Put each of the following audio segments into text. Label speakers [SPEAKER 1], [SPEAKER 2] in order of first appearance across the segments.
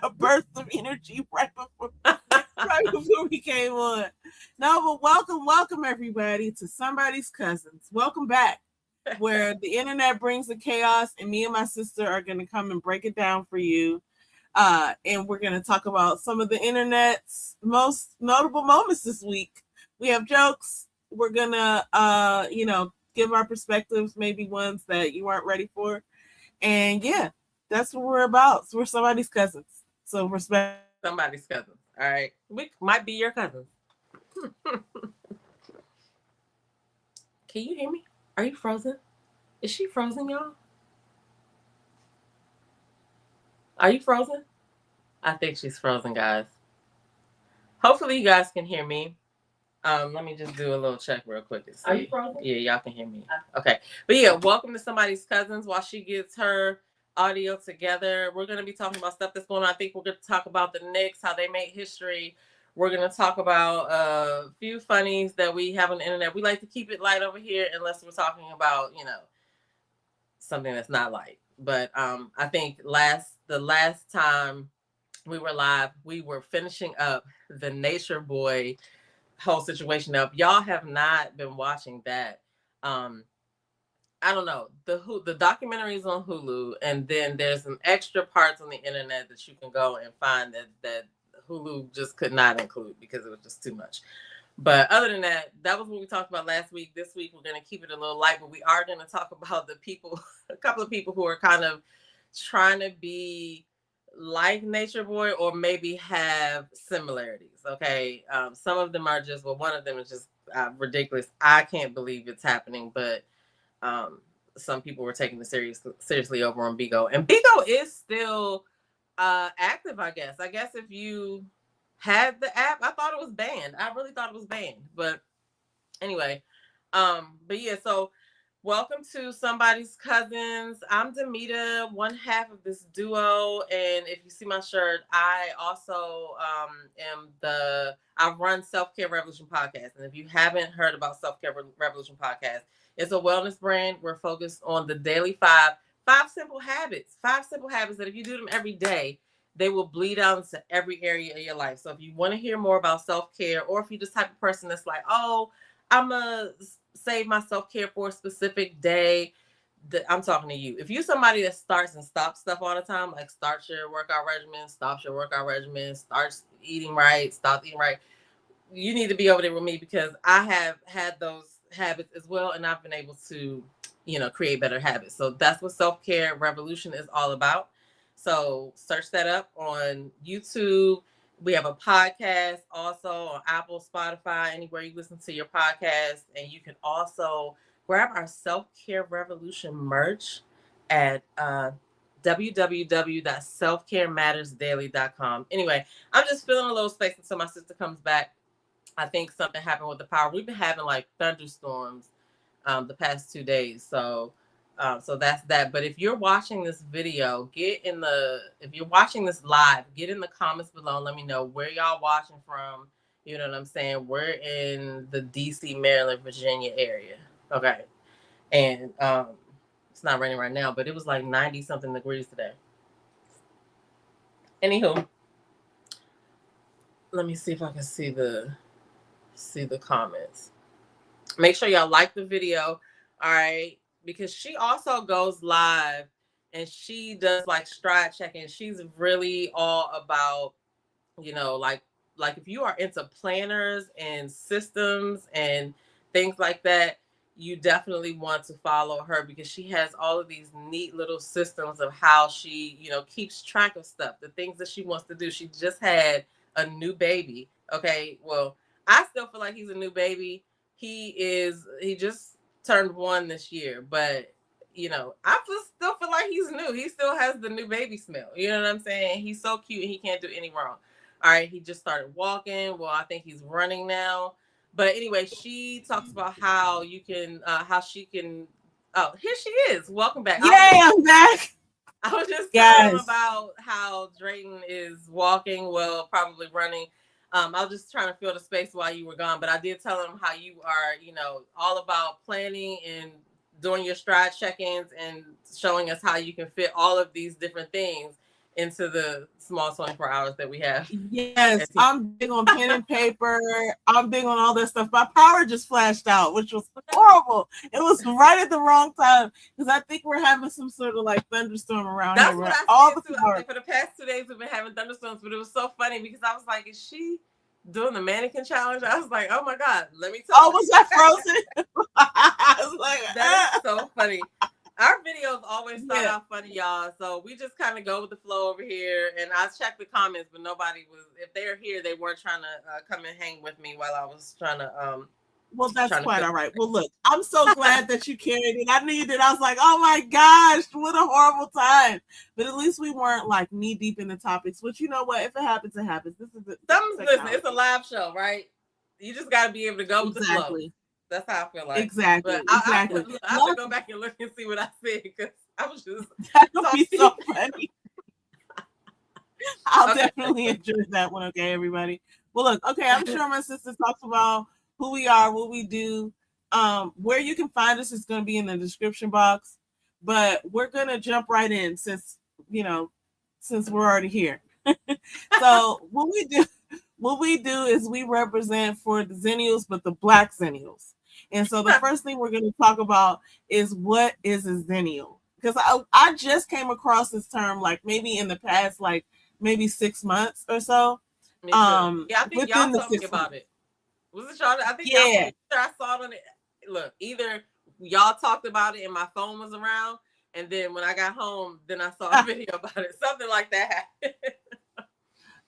[SPEAKER 1] a burst of energy right before we came on. No, but welcome everybody to Somebody's Cousins. Welcome back, where the internet brings the chaos, and me and my sister are going to come and break it down for you. And we're going to talk about some of the internet's most notable moments this week. We have jokes. We're going to, give our perspectives, maybe ones that you weren't ready for. And yeah, that's what we're about. So we're somebody's cousins. So respect.
[SPEAKER 2] Somebody's cousins. All right. We might be your cousins. Can you hear me? Are you frozen? Is she frozen, y'all? Are you frozen? I think she's frozen, guys. Hopefully you guys can hear me. Let me just do a little check real quick.
[SPEAKER 1] Are you frozen?
[SPEAKER 2] Yeah, y'all can hear me. Okay. But yeah, welcome to Somebody's Cousins. While she gets her audio together, we're going to be talking about stuff that's going on. I think we're going to talk about the Knicks, how they made history. We're going to talk about a few funnies that we have on the internet. We like to keep it light over here unless we're talking about, something that's not light. But I think the last time we were live, we were finishing up the Nature Boy whole situation up. Y'all have not been watching that. I don't know. The documentary is on Hulu, and then there's some extra parts on the internet that you can go and find that Hulu just could not include because it was just too much. But other than that, that was what we talked about last week. This week we're going to keep it a little light, but we are going to talk about the people, a couple of people who are kind of trying to be like Nature Boy or maybe have similarities. Okay, some of them are just, well, one of them is just ridiculous. I can't believe it's happening, but some people were taking it seriously over on Bigo, and Bigo is still active. I guess if you had the app, I thought it was banned. I really thought it was banned, but anyway, but yeah, so. Welcome to Somebody's Cousins. I'm Demita, one half of this duo, and if you see my shirt, I also I run Self-Care Revolution podcast, and if you haven't heard about Self-Care Revolution podcast, it's a wellness brand. We're focused on the daily five simple habits that if you do them every day, they will bleed out into every area of your life. So if you want to hear more about self-care, or if you're the type of person that's like, oh, I'm a save my self-care for a specific day, I'm talking to you. If you're somebody that starts and stops stuff all the time, like starts your workout regimen, stops your workout regimen, starts eating right, stops eating right, you need to be over there with me because I have had those habits as well, and I've been able to, create better habits. So that's what Self-Care Revolution is all about. So search that up on YouTube. We have a podcast also on Apple, Spotify, anywhere you listen to your podcast. And you can also grab our Self-Care Revolution merch at www.selfcaremattersdaily.com. Anyway, I'm just filling a little space until my sister comes back. I think something happened with the power. We've been having like thunderstorms the past 2 days. So that's that. But if you're watching this video, if you're watching this live, get in the comments below and let me know where y'all watching from. You know what I'm saying? We're in the DC, Maryland, Virginia area. Okay. And it's not raining right now, but it was like 90 something degrees today. Anywho, let me see if I can see the comments. Make sure y'all like the video. All right. Because she also goes live and she does like stride checking. She's really all about, like if you are into planners and systems and things like that, you definitely want to follow her because she has all of these neat little systems of how she, keeps track of stuff, the things that she wants to do. She just had a new baby. Okay. Well, I still feel like he's a new baby. He just turned 1 this year, but I still feel like he's new. He still has the new baby smell. You know what I'm saying? He's so cute and he can't do any wrong. All right, he just started walking. Well, I think he's running now. But anyway, she talks about how you can, how she can. Oh, here she is. Welcome back.
[SPEAKER 1] Yay, I'm back.
[SPEAKER 2] I was just telling him about how Drayton is walking, well, probably running. I was just trying to fill the space while you were gone, but I did tell him how you are, all about planning and doing your stride check-ins and showing us how you can fit all of these different things into the small 24 hours that we have.
[SPEAKER 1] Yes, I'm big on pen and paper. I'm big on all that stuff. My power just flashed out, which was horrible. It was right at the wrong time because I think we're having some sort of like thunderstorm around
[SPEAKER 2] That's
[SPEAKER 1] here.
[SPEAKER 2] What I
[SPEAKER 1] all
[SPEAKER 2] said
[SPEAKER 1] the
[SPEAKER 2] too. For the past 2 days, we've been having thunderstorms, but it was so funny because I was like, is she doing the mannequin challenge? I was like, oh my God, let me tell you.
[SPEAKER 1] Oh, was that frozen? I was like,
[SPEAKER 2] that is so funny. Our videos always start out funny, y'all. So we just kind of go with the flow over here. And I checked the comments, but nobody was. If they're here, they weren't trying to come and hang with me while I was trying to.
[SPEAKER 1] Well, that's quite all right. Well, look, I'm so glad that you carried it. I needed it. I was like, oh my gosh, what a horrible time. But at least we weren't like knee deep in the topics. Which, you know what? If it happens, it happens. This is
[SPEAKER 2] listen. It's a live show, right? You just got to be able to go with the flow. That's how I feel like.
[SPEAKER 1] Exactly. Exactly.
[SPEAKER 2] I have to go back and look and see what I said because I was just.
[SPEAKER 1] That would be so funny. I'll definitely enjoy that one. Okay, everybody. Well, look. Okay, I'm sure my sister talks about who we are, what we do. Where you can find us is going to be in the description box. But we're going to jump right in since we're already here. So what we do is we represent for the Xennials, but the Black Xennials. And so the first thing we're going to talk about is what is a Xennial? Because I just came across this term like maybe in the past, like maybe 6 months or so.
[SPEAKER 2] I think y'all told me about it. Was it y'all? I think I saw it on it. Look, either y'all talked about it and my phone was around, and then when I got home, then I saw a video about it. Something like that.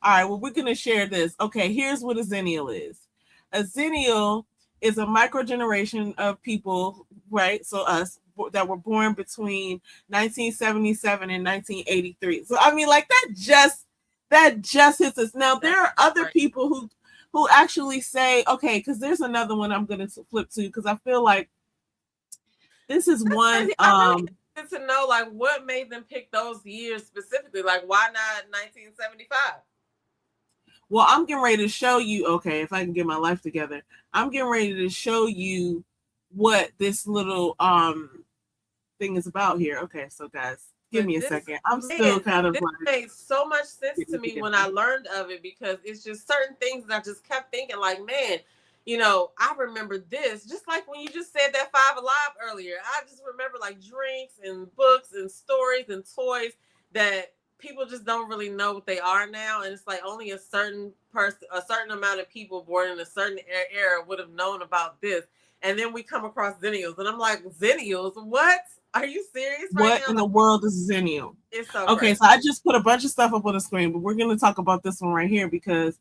[SPEAKER 1] All right, well, we're going to share this. Okay, here's what a Xennial is. A Xennial is a microgeneration of people, right? So us, that were born between 1977 and 1983. So, I mean, like that just hits us. Now, there are other people who actually say, okay, because there's another one I'm going to flip to because I feel like this is one.
[SPEAKER 2] I really wanted to know, like, what made them pick those years specifically? Like, why not 1975?
[SPEAKER 1] Well, I'm getting ready to show you, okay, if I can get my life together, I'm getting ready to show you what this little thing is about here. Okay, so guys, give me a second. I'm still kind of
[SPEAKER 2] this
[SPEAKER 1] like,
[SPEAKER 2] made so much sense to me when I learned of it because it's just certain things that I just kept thinking like, man, I remember this. Just like when you just said that Five Alive earlier, I just remember like drinks and books and stories and toys that people just don't really know what they are now, and it's like only a certain amount of people born in a certain era would have known about this. And then we come across Xennials, and I'm like, Xennials? What? Are you serious?
[SPEAKER 1] What in the world is Xennial?
[SPEAKER 2] It's so
[SPEAKER 1] okay. So I just put a bunch of stuff up on the screen, but we're going to talk about this one right here because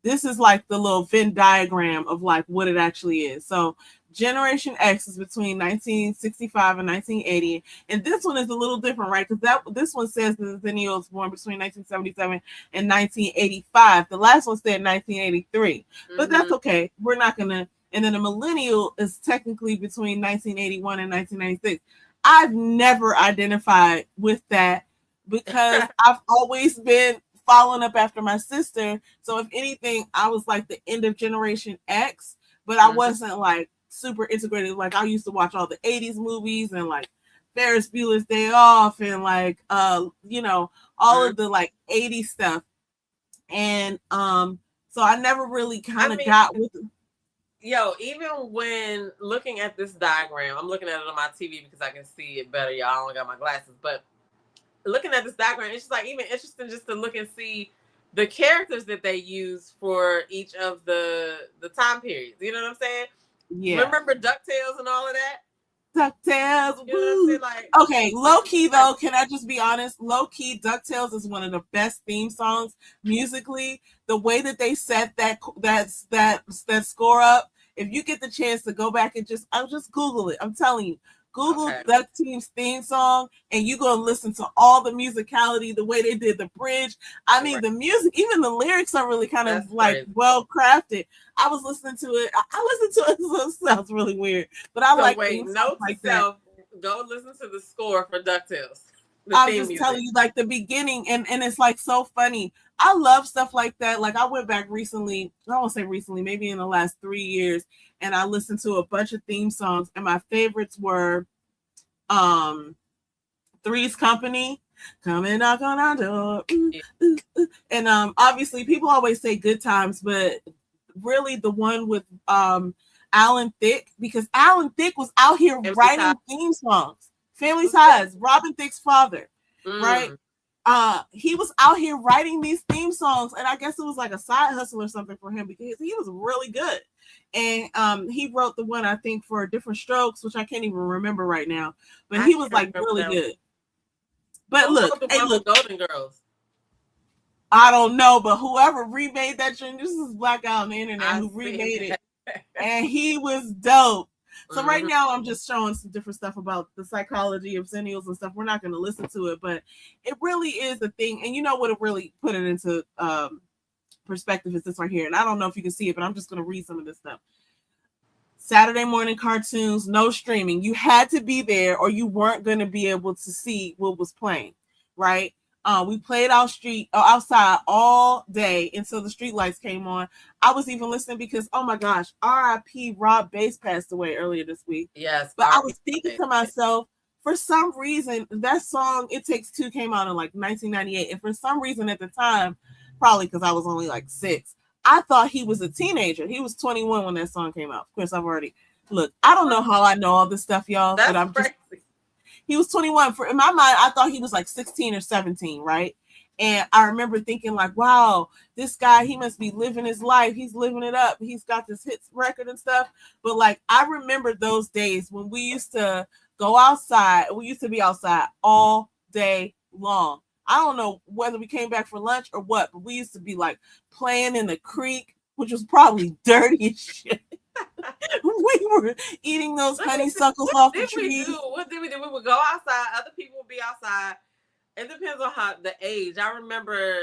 [SPEAKER 1] this is like the little Venn diagram of like what it actually is. So Generation X is between 1965 and 1980, and this one is a little different, right? Because this one says the Xennials born between 1977 and 1985. The last one said 1983, but that's okay. We're not gonna. And then a millennial is technically between 1981 and 1996. I've never identified with that because I've always been following up after my sister. So if anything, I was like the end of Generation X, but I wasn't like super integrated. Like I used to watch all the 80s movies and like Ferris Bueller's Day Off and like all of the like 80s stuff. And so I never really kind of got with it.
[SPEAKER 2] Yo, even when looking at this diagram, I'm looking at it on my TV because I can see it better. Y'all, I only got my glasses, but looking at this diagram, it's just like even interesting just to look and see the characters that they use for each of the time periods. You know what I'm saying? Yeah. Remember DuckTales and all of that?
[SPEAKER 1] DuckTales.
[SPEAKER 2] You know what I'm saying? Like,
[SPEAKER 1] okay, low key though, can I just be honest? Low key, DuckTales is one of the best theme songs musically. The way that they set that score up. If you get the chance to go back and just Google it. I'm telling you. Google Duck Team's theme song, and you're going to listen to all the musicality, the way they did the bridge. I mean, the music, even the lyrics are really kind of well crafted. I was listening to it. I listened to it, so it sounds really weird. But I like
[SPEAKER 2] note to self, go listen to the score for DuckTales.
[SPEAKER 1] I'm just telling you, like the beginning, and it's like so funny. I love stuff like that. Like I went back recently, I won't say recently, maybe in the last 3 years, and I listened to a bunch of theme songs, and my favorites were Three's Company. Come and knock on our door. Ooh,
[SPEAKER 2] Yeah.
[SPEAKER 1] ooh, ooh. And obviously people always say Good Times, but really the one with Alan Thicke, because Alan Thicke was out here
[SPEAKER 2] Family
[SPEAKER 1] writing
[SPEAKER 2] Ties.
[SPEAKER 1] theme songs. Family
[SPEAKER 2] Who's that?
[SPEAKER 1] Ties, Robin Thicke's father, right?
[SPEAKER 2] Mm.
[SPEAKER 1] He was out here writing these theme songs, and I guess it was like a side hustle or something for him because he was really good. And he wrote the one I think for Different Strokes, which I can't even remember right now, but
[SPEAKER 2] I
[SPEAKER 1] he was
[SPEAKER 2] can't
[SPEAKER 1] like
[SPEAKER 2] remember
[SPEAKER 1] really
[SPEAKER 2] that one.
[SPEAKER 1] good. But
[SPEAKER 2] Who
[SPEAKER 1] look,
[SPEAKER 2] wrote the
[SPEAKER 1] hey,
[SPEAKER 2] one
[SPEAKER 1] look,
[SPEAKER 2] for Golden Girls?
[SPEAKER 1] I don't know, but whoever remade that tune, this is black out on the internet
[SPEAKER 2] I
[SPEAKER 1] who
[SPEAKER 2] seen
[SPEAKER 1] remade it,
[SPEAKER 2] that.
[SPEAKER 1] and he was dope. So right
[SPEAKER 2] Mhm.
[SPEAKER 1] now I'm just showing some different stuff about the psychology of Xennials and stuff. We're not going to listen to it, but it really is a thing. And you know what it really put it into perspective is this right here. And I don't know if you can see it, but I'm just going to read some of this stuff. Saturday morning cartoons, no streaming. You had to be there or you weren't going to be able to see what was playing, right? We played outside all day until the street lights came on. I was even listening because, oh my gosh, R.I.P. Rob Bass passed away earlier this week.
[SPEAKER 2] Yes.
[SPEAKER 1] But I was thinking to myself, for some reason, that song, It Takes Two, came out in like 1998. And for some reason at the time, probably because I was only like 6, I thought he was a teenager. He was 21 when that song came out. Of course, I don't know how I know all this stuff, y'all,
[SPEAKER 2] That's
[SPEAKER 1] but I'm
[SPEAKER 2] crazy.
[SPEAKER 1] just, he was 21. In my mind, I thought he was like 16 or 17, right? And I remember thinking like, wow, this guy, he must be living his life. He's living it up. He's got this hits record and stuff. But like, I remember those days when we used to go outside. We used to be outside all day long. I don't know whether we came back for lunch or what, but we used to be like playing in the creek, which was probably dirty as shit. We were eating those honeysuckles off the trees.
[SPEAKER 2] What did we do? We would go outside. Other people would be outside. It depends on the age. I remember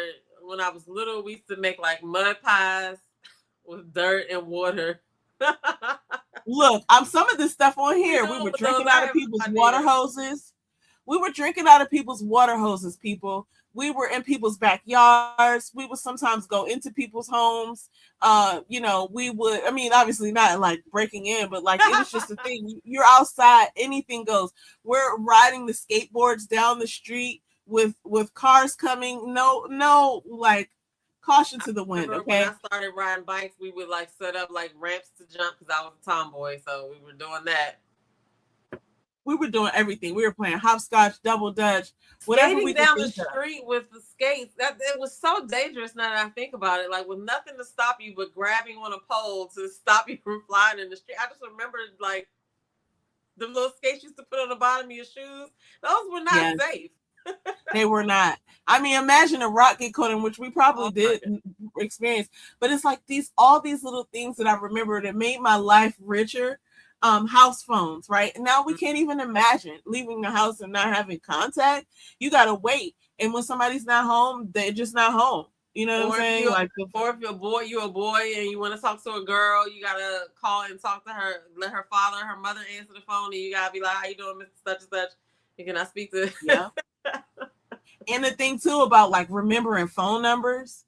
[SPEAKER 2] when I was little, we used to make like mud pies with dirt and water.
[SPEAKER 1] Look, some of this stuff on here. We were drinking out of people's water hoses. People. We were in people's backyards. We would sometimes go into people's homes. Obviously not like breaking in, but like it was just a thing. You're outside, anything goes. We're riding the skateboards down the street with cars coming. No, like caution to the wind. Okay.
[SPEAKER 2] When I started riding bikes, we would like set up like ramps to jump because I was a tomboy, so we were doing that.
[SPEAKER 1] We were doing everything. We were playing hopscotch, double dutch, whatever we could
[SPEAKER 2] down
[SPEAKER 1] think
[SPEAKER 2] the street with the skates. It was so dangerous now that I think about it. Like with nothing to stop you but grabbing on a pole to stop you from flying in the street. I just remember like the little skates you used to put on the bottom of your shoes. Those were not safe.
[SPEAKER 1] They were not. I mean, imagine a rock get caught in, which we probably did experience. But it's like all these little things that I remember that made my life richer. House phones, right? And now we can't even imagine leaving the house and not having contact. You gotta wait, and when somebody's not home, they're just not home. You know what I'm saying?
[SPEAKER 2] Or if you're a boy and you want to talk to a girl, you gotta call and talk to her. Let her father, her mother answer the phone, and you gotta be like, "How you doing, Mr. Such and Such? You cannot speak to."
[SPEAKER 1] Yeah. And the thing too about like remembering phone numbers,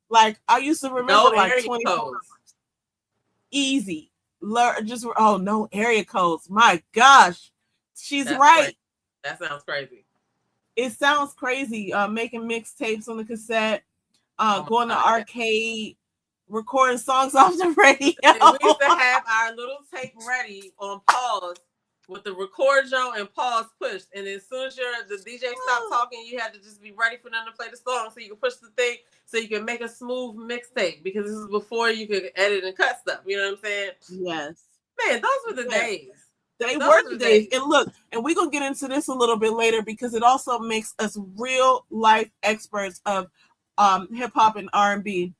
[SPEAKER 1] like I used to remember like 20 phone numbers. Easy. No area codes. My gosh, That's right.
[SPEAKER 2] Crazy. That sounds crazy.
[SPEAKER 1] It sounds crazy. Making mixtapes on the cassette, going to arcade, recording songs off the radio.
[SPEAKER 2] And we used to have our little tape ready on pause with the record zone and pause pushed. And as soon as the DJ stopped talking, you had to just be ready for them to play the song so you could push the thing so you could make a smooth mixtape, because this is before you could edit and cut stuff. You know what I'm saying?
[SPEAKER 1] Yes.
[SPEAKER 2] Man, those were the days.
[SPEAKER 1] They were the days. And look, and we're going to get into this a little bit later because it also makes us real life experts of hip hop and R&B,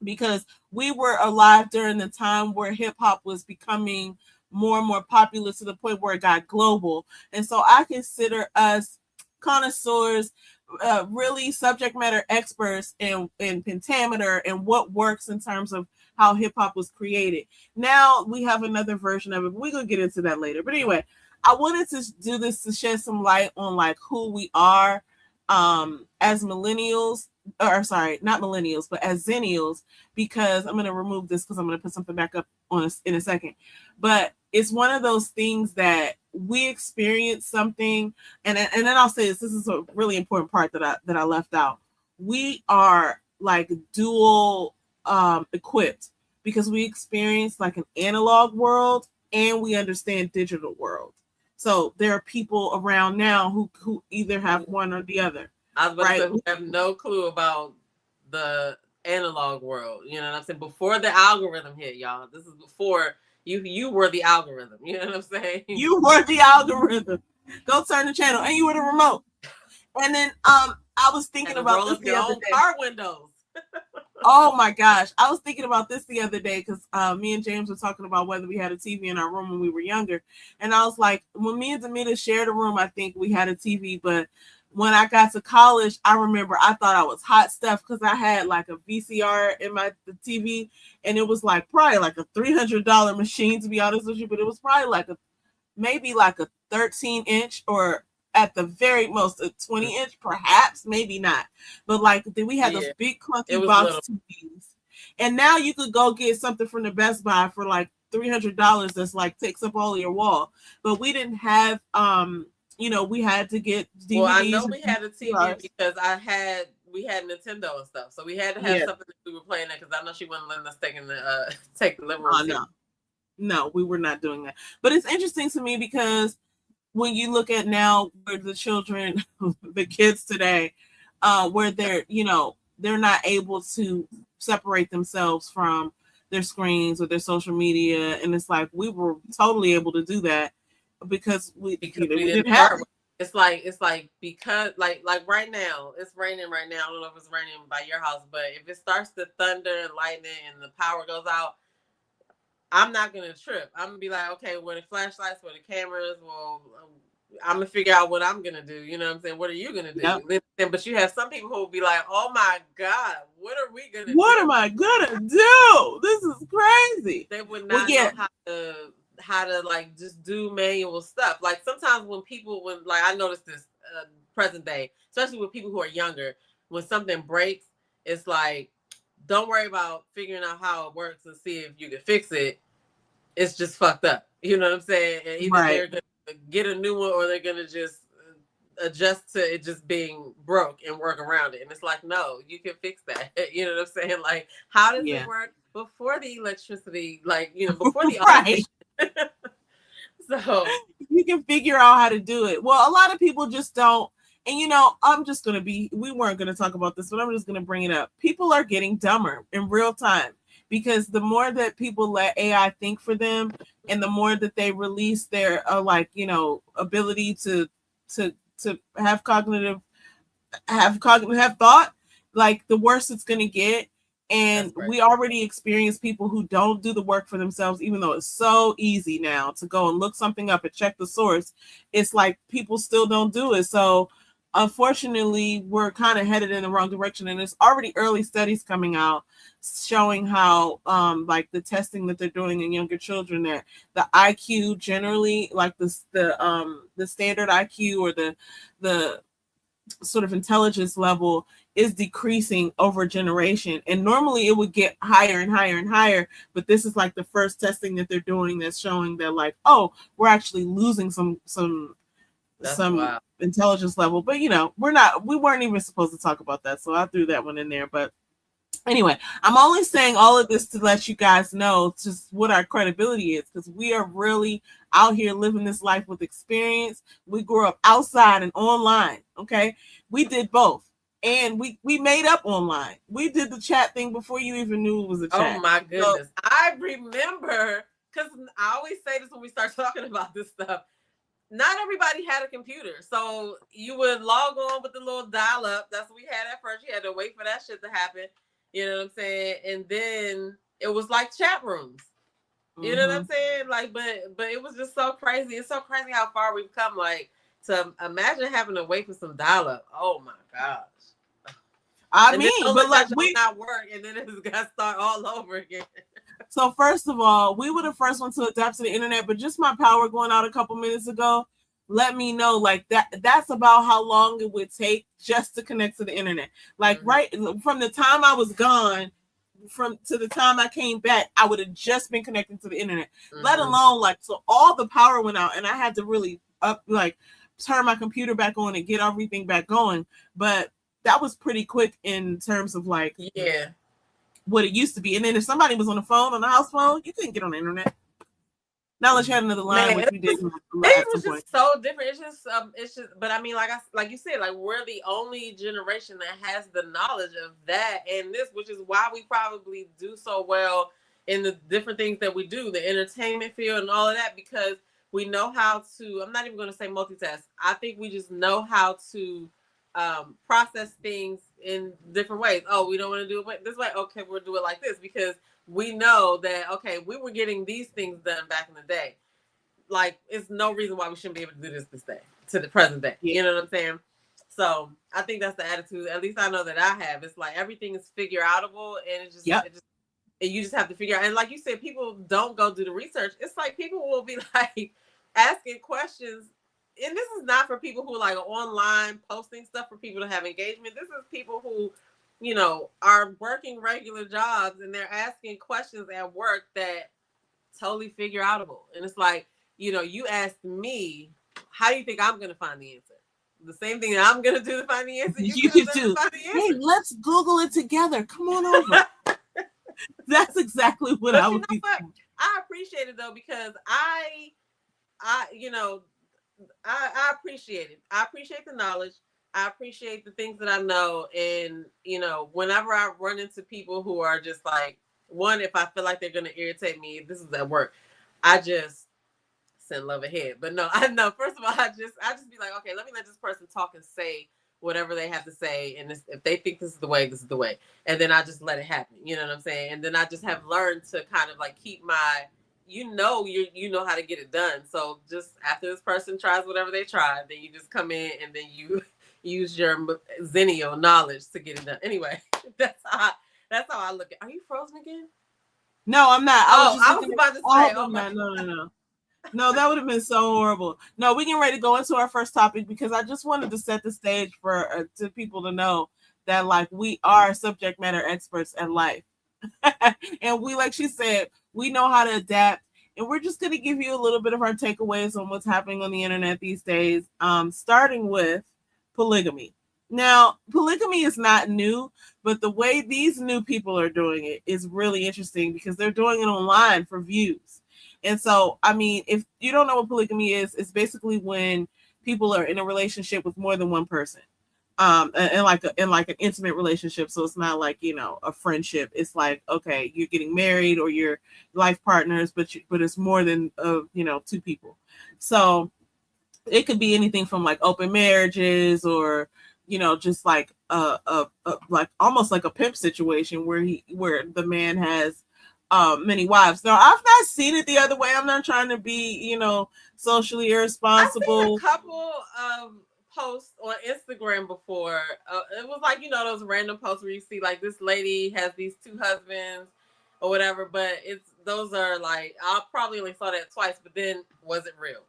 [SPEAKER 1] because we were alive during the time where hip hop was becoming more and more popular to the point where it got global. And so I consider us connoisseurs, really subject matter experts in pentameter and what works in terms of how hip hop was created. Now we have another version of it, but we're going to get into that later. But anyway, I wanted to do this to shed some light on like who we are as millennials, or sorry, not millennials, but as Xennials, because I'm going to remove this because I'm going to put something back up on us in a second. But it's one of those things that we experience something, and then I'll say this is a really important part that I left out. We are like dual equipped because we experience like an analog world and we understand digital world. So there are people around now who either have one or the other.
[SPEAKER 2] I was about to say, who have no clue about the analog world. You know what I'm saying? Before the algorithm hit, y'all. This is before you were the algorithm. You know what I'm saying?
[SPEAKER 1] You were the algorithm. Go turn the channel, and you were the remote. And then I was thinking about this the other day.
[SPEAKER 2] Car windows.
[SPEAKER 1] Oh my gosh. I was thinking about this the other day because me and James were talking about whether we had a TV in our room when we were younger. And I was like, when me and Demita shared a room, I think we had a TV. But when I got to college, I remember I thought I was hot stuff because I had like a VCR in the TV. And it was like probably like a $300 machine, to be honest with you. But it was probably maybe like a 13-inch or at the very most a 20-inch, perhaps, maybe not. But like we had those big clunky box TVs. And now you could go get something from the Best Buy for like $300 that's like takes up all of your wall. But we didn't have we had to get DVDs.
[SPEAKER 2] Well, I know we had a TV because we had Nintendo and stuff. So we had to have something that we were playing at because I know she wouldn't let us take the living room.
[SPEAKER 1] No, we were not doing that. But it's interesting to me because when you look at now where the children, the kids today, where they're not able to separate themselves from their screens or their social media. And it's like we were totally able to do that because we didn't have it.
[SPEAKER 2] It's like because like right now, it's raining right now. I don't know if it's raining by your house, but if it starts to thunder and lightning and the power goes out, I'm not gonna trip. I'm gonna be like, okay, where the flashlights, where the cameras, well, I'm gonna figure out what I'm gonna do. You know what I'm saying? What are you gonna do? Yep. But you have some people who will be like, oh my God, what are we gonna do?
[SPEAKER 1] What am I gonna do? This is crazy.
[SPEAKER 2] They would not know how to like just do manual stuff. Like sometimes when like I noticed this present day, especially with people who are younger, when something breaks, it's like, don't worry about figuring out how it works and see if you can fix it. It's just fucked up. You know what I'm saying? And either they're going to get a new one or they're going to just adjust to it just being broke and work around it. And it's like, no, you can fix that. You know what I'm saying? Like, how does it work before the electricity? Like, before the
[SPEAKER 1] right. So you can figure out how to do it. Well, a lot of people just don't. And, we weren't going to talk about this, but I'm just going to bring it up. People are getting dumber in real time because the more that people let AI think for them and the more that they release their, ability to have thought, like the worse it's going to get. And we already experience people who don't do the work for themselves, even though it's so easy now to go and look something up and check the source. It's like people still don't do it. So unfortunately, we're kind of headed in the wrong direction. And there's already early studies coming out showing how like the testing that they're doing in younger children, that the IQ generally, like the standard IQ or the sort of intelligence level is decreasing over a generation. And normally it would get higher and higher and higher, but this is like the first testing that they're doing that's showing that like, oh, we're actually losing some intelligence level. But we weren't even supposed to talk about that, so I threw that one in there. But anyway, I'm only saying all of this to let you guys know just what our credibility is, because we are really out here living this life with experience. We grew up outside and online. Okay, we did both. And we made up online. We did the chat thing before you even knew it was a chat.
[SPEAKER 2] Oh my goodness. So, I remember, because I always say this when we start talking about this stuff, not everybody had a computer. So you would log on with the little dial-up. That's what we had at first. You had to wait for that shit to happen. You know what I'm saying? And then it was like chat rooms. You know what I'm saying? Like, but it was just so crazy. It's so crazy how far we've come. Like, to imagine having to wait for some dial-up. Oh my gosh.
[SPEAKER 1] But like we
[SPEAKER 2] not work, and then it's got to start all over again.
[SPEAKER 1] So first of all, we were the first one to adapt to the internet, but just my power going out a couple minutes ago let me know like that's about how long it would take just to connect to the internet. Like right from the time I was gone, from to the time I came back, I would have just been connecting to the internet. Let alone like, so all the power went out and I had to really turn my computer back on and get everything back going. But that was pretty quick in terms of like what it used to be. And then if somebody was on the phone, on the house phone, you couldn't get on the internet. Not unless you had another line, which we did.
[SPEAKER 2] It was just so different. It's just. But I mean, like you said, like we're the only generation that has the knowledge of that and this, which is why we probably do so well in the different things that we do, the entertainment field and all of that, because we know how to. I'm not even going to say multitask. I think we just know how to process things in different ways. Oh, we don't want to do it this way. Okay, we'll do it like this because we know that, okay, we were getting these things done back in the day. Like, it's no reason why we shouldn't be able to do this day, to the present day. You know what I'm saying? So I think that's the attitude. At least I know that I have. It's like everything is figure outable, and and you just have to figure out. And like you said, people don't go do the research. It's like people will be like asking questions. And this is not for people who like online posting stuff for people to have engagement. This is people who, you know, are working regular jobs and they're asking questions at work that totally figure outable. And it's like, you know, you asked me, how do you think I'm going to find the answer? The same thing that I'm going to do to find the answer. You can do.
[SPEAKER 1] Hey, let's Google it together. Come on over. That's exactly what I would be.
[SPEAKER 2] I appreciate it though, because I you know, I appreciate it. I appreciate the knowledge. I appreciate the things that I know. And, you know, whenever I run into people who are just like, one, if I feel like they're going to irritate me, this is at work, I just send love ahead. But no, I know. First of all, I just be like, okay, let me let this person talk and say whatever they have to say. And if they think this is the way, this is the way. And then I just let it happen. You know what I'm saying? And then I just have learned to kind of like keep my, you know how to get it done. So just after this person tries whatever they try, then you just come in and then you use your Xennial knowledge to get it done. Anyway, that's how I look at. Are you frozen again?
[SPEAKER 1] No, I'm not.
[SPEAKER 2] I was about to say,
[SPEAKER 1] no, that would have been so horrible. No, we getting ready to go into our first topic because I just wanted to set the stage for to people to know that like we are subject matter experts at life. And we, like she said, we know how to adapt, and we're just going to give you a little bit of our takeaways on what's happening on the internet these days, starting with polygamy. Now, polygamy is not new, but the way these new people are doing it is really interesting because they're doing it online for views. And so, I mean, if you don't know what polygamy is, it's basically when people are in a relationship with more than one person. And like an intimate relationship. So it's not like, you know, a friendship. It's like, okay, you're getting married or you're life partners, but it's more than you know, two people. So it could be anything from like open marriages or, you know, just like like almost like a pimp situation where the man has many wives. Now, I've not seen it the other way. I'm not trying to be, you know, socially irresponsible.
[SPEAKER 2] I've seen a couple of posts on Instagram before. It was like, you know, those random posts where you see like this lady has these two husbands or whatever, but those are like, I probably only saw that twice, but then was it real?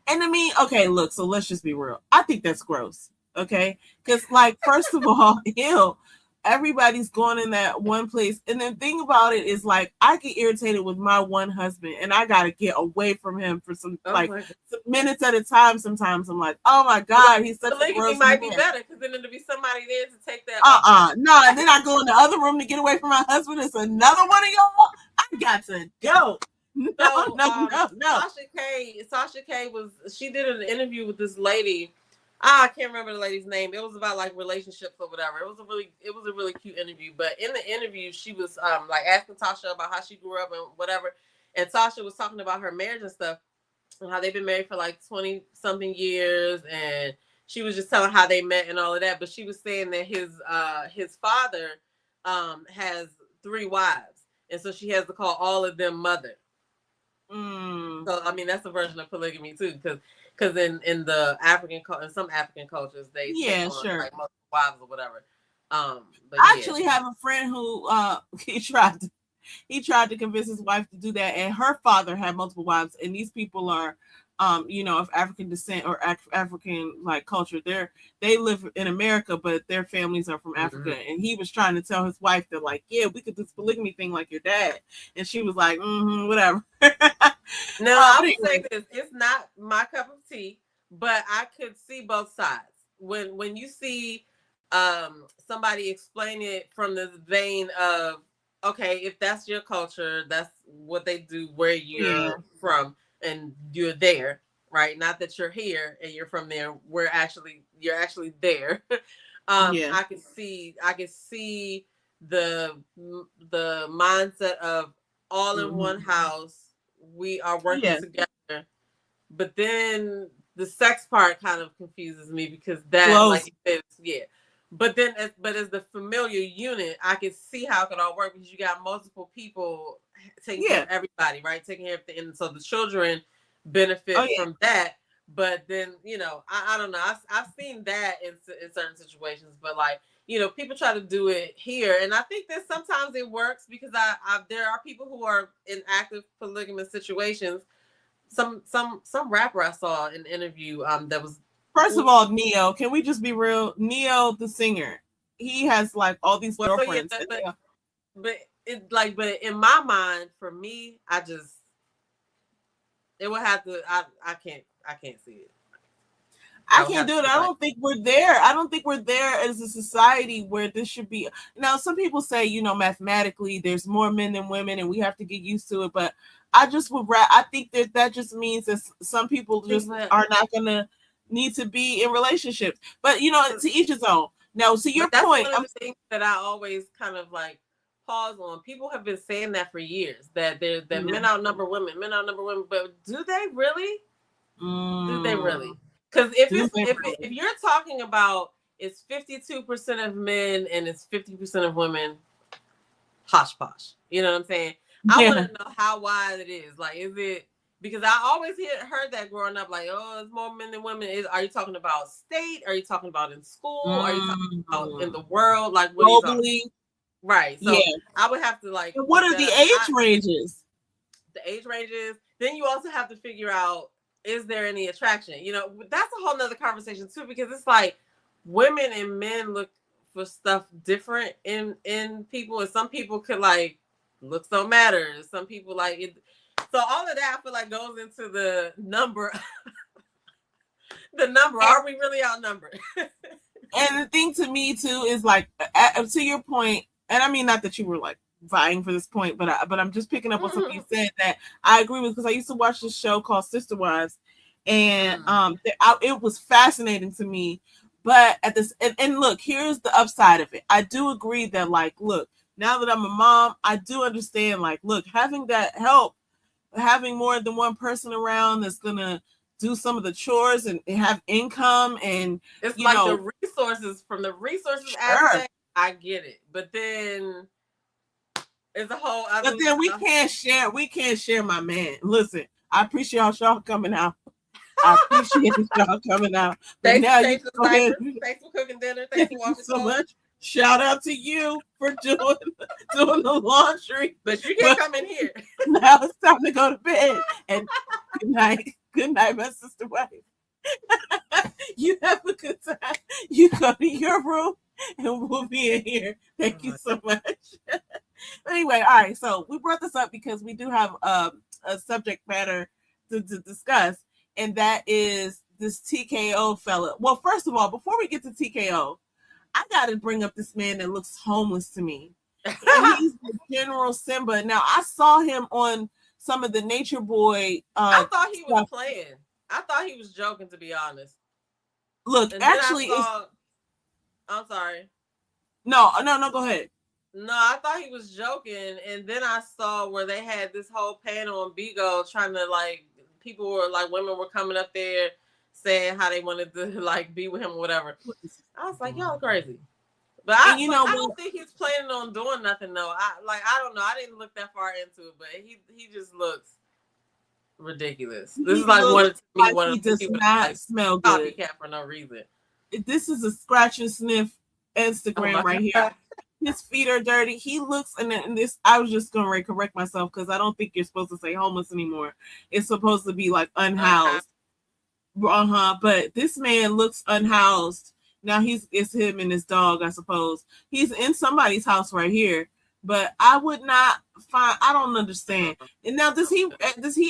[SPEAKER 1] And I mean, okay, look, so let's just be real. I think that's gross. Okay. Because like, first of all, everybody's going in that one place. And the thing about it is like, I get irritated with my one husband and I got to get away from him for some minutes at a time. Sometimes I'm like, oh my God, he's such a gross man.
[SPEAKER 2] Might be better because then there'll be somebody there to take that.
[SPEAKER 1] No. And then I go in the other room to get away from my husband. It's another one of y'all. I got to go. No.
[SPEAKER 2] Sasha K she did an interview with this lady. I can't remember the lady's name. It was about like relationships or whatever. It was a really cute interview. But in the interview, she was like asking Tasha about how she grew up and whatever. And Tasha was talking about her marriage and stuff and how they've been married for like 20 something years. And she was just telling how they met and all of that. But she was saying that his father has 3 wives. And so she has to call all of them mother. So I mean that's a version of polygamy too, because in the in some African cultures they take on, like multiple wives or whatever. But
[SPEAKER 1] I actually have a friend who he tried to convince his wife to do that, and her father had multiple wives, and these people are of African descent or African like culture. They live in America, but their families are from Africa. And he was trying to tell his wife that like, yeah, we could do this polygamy thing like your dad. And she was like, whatever.
[SPEAKER 2] No, I would say this. It's not my cup of tea, but I could see both sides. When you see somebody explain it from the vein of, okay, if that's your culture, that's what they do where you're from and you're there, right? Not that you're here and you're from there. You're actually there. I could see the mindset of all in one house. We are working together, but then the sex part kind of confuses me because that, like you said, But then, as the familiar unit, I can see how it could all work because you got multiple people taking care of everybody, right? Taking care of the, and so the children benefit from that. But then, I don't know. I've seen that in certain situations, but like, people try to do it here, and I think that sometimes it works because there are people who are in active polygamous situations. Some rapper I saw in an interview that was.
[SPEAKER 1] First of all, Neo, can we just be real? Neo, the singer, he has like all these girlfriends.
[SPEAKER 2] But in my mind, for me, it would have to. I can't see it.
[SPEAKER 1] I can't do it. I don't think we're there. I don't think we're there as a society where this should be. Now, some people say, mathematically, there's more men than women, and we have to get used to it. But I just would. I think that just means that some people just are not gonna need to be in relationships. But to each his own. Now, to your point,
[SPEAKER 2] one of the things that I always kind of like pause on. People have been saying that for years that men outnumber women, but do they really? Do they really? Because if you're talking about it's 52% of men and it's 50% of women, posh. You know what I'm saying? I want to know how wide it is. Like, is it? Because I always heard that growing up, like, oh, it's more men than women. Are you talking about state? Are you talking about in school? Are you talking about in the world? Like, what globally? Right. So I would have to like.
[SPEAKER 1] And what are the age ranges?
[SPEAKER 2] The age ranges. Then you also have to figure out, is there any attraction? That's a whole nother conversation too, because it's like women and men look for stuff different in people, and some people could like looks don't matter. Some people like it. So all of that I feel like goes into the number. The number. Are we really outnumbered?
[SPEAKER 1] And the thing to me too is like, to your point, and I mean not that you were like vying for this point, but I'm just picking up on something you said that I agree with, because I used to watch this show called Sister Wives, and it was fascinating to me. But at this, and look, here's the upside of it. I do agree that like, look, now that I'm a mom, I do understand like, look, having that help, having more than one person around that's gonna do some of the chores and have income, and
[SPEAKER 2] it's like the resources aspect. I get it, but then it's a whole other.
[SPEAKER 1] But then we can't share my man. Listen, I appreciate y'all coming out. I appreciate y'all coming out.
[SPEAKER 2] Thanks for cooking dinner. Thanks for watching
[SPEAKER 1] so much. Shout out to you for doing the laundry.
[SPEAKER 2] But you can't come in here.
[SPEAKER 1] Now it's time to go to bed. And good night. Good night, my sister wife. You have a good time. You go to your room and we'll be in here. Thank you so much. Anyway, all right. So we brought this up because we do have a subject matter to discuss, and that is this TKO fella. Well, first of all, before we get to TKO, I got to bring up this man that looks homeless to me. And he's the General Simba. Now, I saw him on some of the Nature Boy.
[SPEAKER 2] I thought he was playing. I thought he was joking, to be honest.
[SPEAKER 1] Look, and actually,
[SPEAKER 2] I'm sorry.
[SPEAKER 1] No, go ahead.
[SPEAKER 2] No, I thought he was joking, and then I saw where they had this whole panel on Bigo trying to like, people were like, women were coming up there saying how they wanted to like be with him or whatever. I was like, y'all crazy. But I don't think he's planning on doing nothing though. I don't know. I didn't look that far into it, but he just looks ridiculous. This is like one
[SPEAKER 1] he does not smell good.
[SPEAKER 2] Copycat for no reason.
[SPEAKER 1] This is a scratch and sniff Instagram right here. His feet are dirty. He looks, and this, I was just going to correct myself because I don't think you're supposed to say homeless anymore. It's supposed to be like unhoused. But this man looks unhoused. Now it's him and his dog, I suppose. He's in somebody's house right here. But I would not find. I don't understand. And now, does he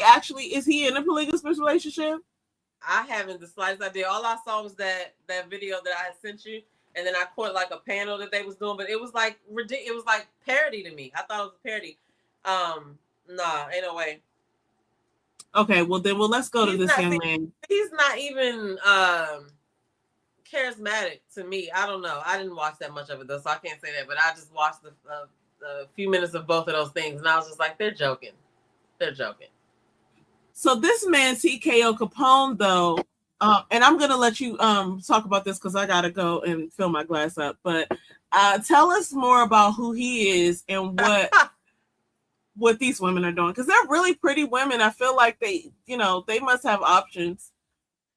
[SPEAKER 1] actually, is he in a polygamous relationship?
[SPEAKER 2] I haven't the slightest idea. All I saw was that video that I had sent you, and then I caught like a panel that they was doing, but it was like ridiculous. It was like parody to me. I thought it was a parody. Nah, ain't no way.
[SPEAKER 1] Okay, well let's go to this young man.
[SPEAKER 2] He's not even charismatic to me. I don't know. I didn't watch that much of it though, so I can't say that. But I just watched a few minutes of both of those things, and I was just like, they're joking. They're joking.
[SPEAKER 1] So this man, TKO Capone, though, and I'm gonna let you talk about this because I gotta go and fill my glass up. But tell us more about who he is and what these women are doing, because they're really pretty women. I feel like they must have options.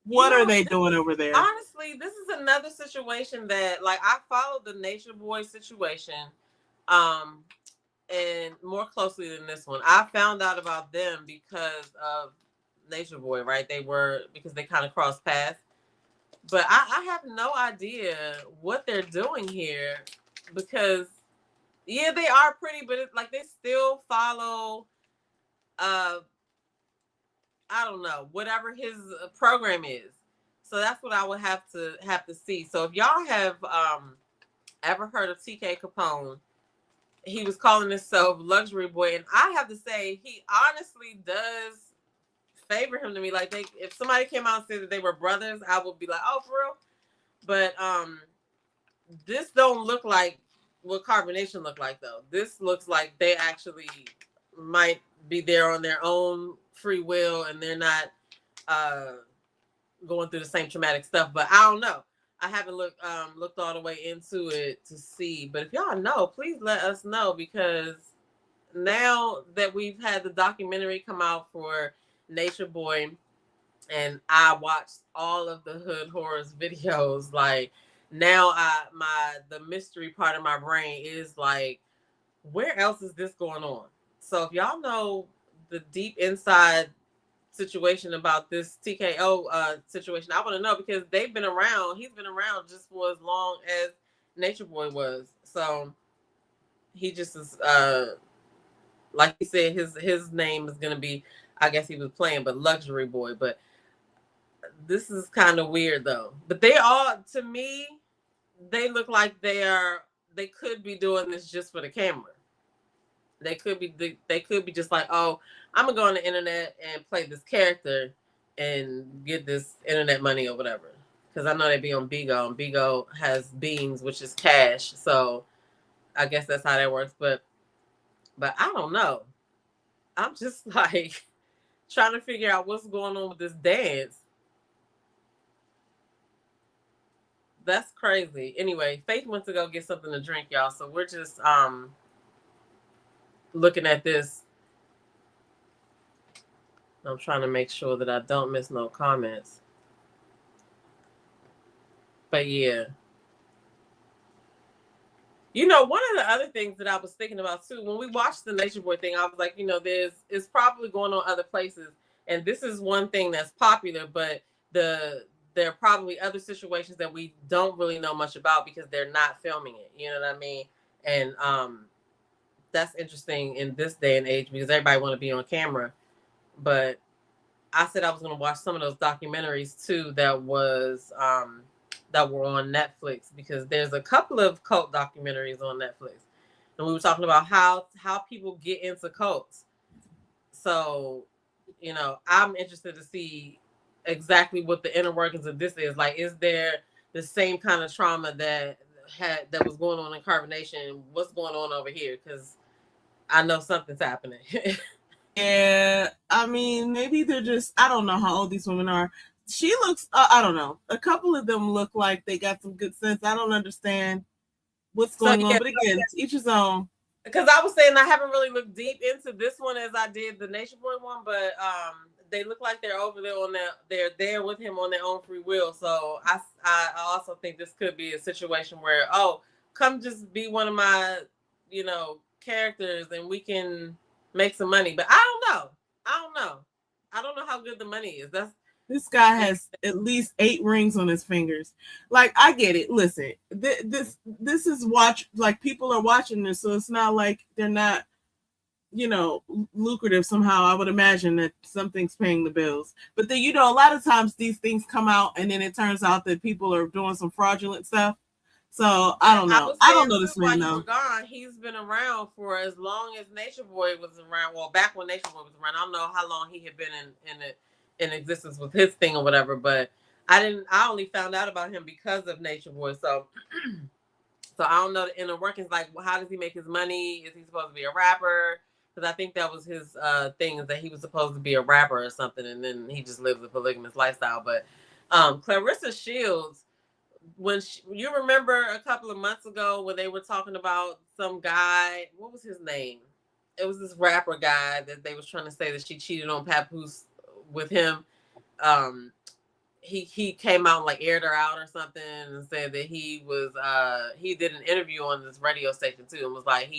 [SPEAKER 1] What are they doing over there?
[SPEAKER 2] Honestly, this is another situation that, like, I followed the Nature Boy situation, and more closely than this one. I found out about them because of Nature Boy, right? Because they kind of crossed paths. But I have no idea what they're doing here, because yeah, they are pretty, but it's like they still follow I don't know, whatever his program is. So that's what I would have to see. So if y'all have ever heard of TK Capone, he was calling himself Luxury Boy, and I have to say he honestly does favor him to me. Like, if somebody came out and said that they were brothers, I would be like, oh, for real. But this don't look like what Carbonation looked like though. This looks like they actually might be there on their own free will, and they're not going through the same traumatic stuff. But I don't know. I haven't looked all the way into it to see. But if y'all know, please let us know, because now that we've had the documentary come out for Nature Boy, and I watched all of the Hood Horrors videos, like, now the mystery part of my brain is like, where else is this going on? So if y'all know the deep inside situation about this TKO situation, I want to know, because they've been around. He's been around just for as long as Nature Boy was. So he just is like he said, his name is gonna be, I guess he was playing, but Luxury Boy. But this is kind of weird though. But they all, to me, they look like they could be doing this just for the camera. They could be just like, oh, I'm gonna go on the internet and play this character and get this internet money or whatever. Because I know they be on Bigo, and Bigo has beans, which is cash. So I guess that's how that works. But I don't know. I'm just like trying to figure out what's going on with this dance. That's crazy. Anyway, Faith went to go get something to drink, y'all. So we're just looking at this. I'm trying to make sure that I don't miss no comments. But yeah. You know, one of the other things that I was thinking about too, when we watched the Nature Boy thing, I was like, you know, it's probably going on other places. And this is one thing that's popular, but there are probably other situations that we don't really know much about because they're not filming it. You know what I mean? And that's interesting in this day and age because everybody want to be on camera. But I said I was going to watch some of those documentaries too that was that were on Netflix, because there's a couple of cult documentaries on Netflix, and we were talking about how people get into cults. So, you know, I'm interested to see exactly what the inner workings of this is. Like, is there the same kind of trauma that was going on in Carbonation? What's going on over here? Because I know something's happening.
[SPEAKER 1] Yeah, I mean, maybe they're just, I don't know how old these women are. She looks, I don't know. A couple of them look like they got some good sense. I don't understand what's going on. But again, each his own.
[SPEAKER 2] Because I was saying I haven't really looked deep into this one as I did the Nation Boy one, but they look like they're over there they're there with him on their own free will. So I also think this could be a situation where, oh, come just be one of my, you know, characters and we can make some money. But I don't know. I don't know how good the money is.
[SPEAKER 1] This guy has at least 8 rings on his fingers. Like, I get it. Listen, this is like people are watching this, so it's not like they're not, lucrative somehow. I would imagine that something's paying the bills. But then, a lot of times these things come out and then it turns out that people are doing some fraudulent stuff. So I don't know. I don't know this man though.
[SPEAKER 2] You were gone, he's been around for as long as Nature Boy was around. Well, back when Nature Boy was around, I don't know how long he had been in existence with his thing or whatever. But I only found out about him because of Nature Boy. So I don't know the inner workings. Like, how does he make his money? Is he supposed to be a rapper? Because I think that was his thing, is that he was supposed to be a rapper or something, and then he just lives a polygamous lifestyle. But Clarissa Shields, you remember a couple of months ago when they were talking about some guy, what was his name? It was this rapper guy that they was trying to say that she cheated on Papoose with him. He came out and like aired her out or something and said that he did an interview on this radio station too, and was like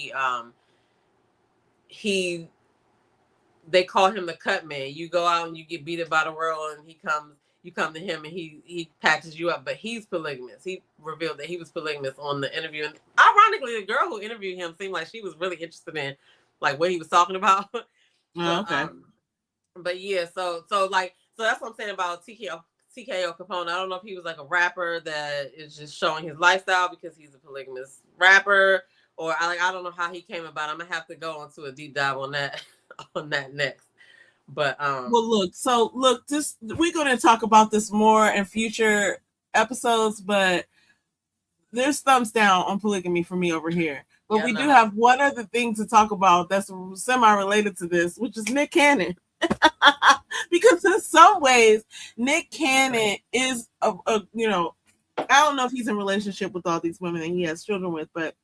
[SPEAKER 2] they call him the cut man. You go out and you get beat up by the world, and you come to him and he patches you up. But he's polygamous. He revealed that he was polygamous on the interview. And ironically, the girl who interviewed him seemed like she was really interested in like what he was talking about.
[SPEAKER 1] Okay.
[SPEAKER 2] But yeah, so that's what I'm saying about TKO Capone. I don't know if he was like a rapper that is just showing his lifestyle because he's a polygamous rapper, or I don't know how he came about. I'm gonna have to go into a deep dive on that next. But
[SPEAKER 1] well, look, this we're going to talk about this more in future episodes, but there's thumbs down on polygamy for me over here. But we do have one other thing to talk about that's semi-related to this, which is Nick Cannon. Because in some ways, Nick Cannon is I don't know if he's in a relationship with all these women that he has children with, but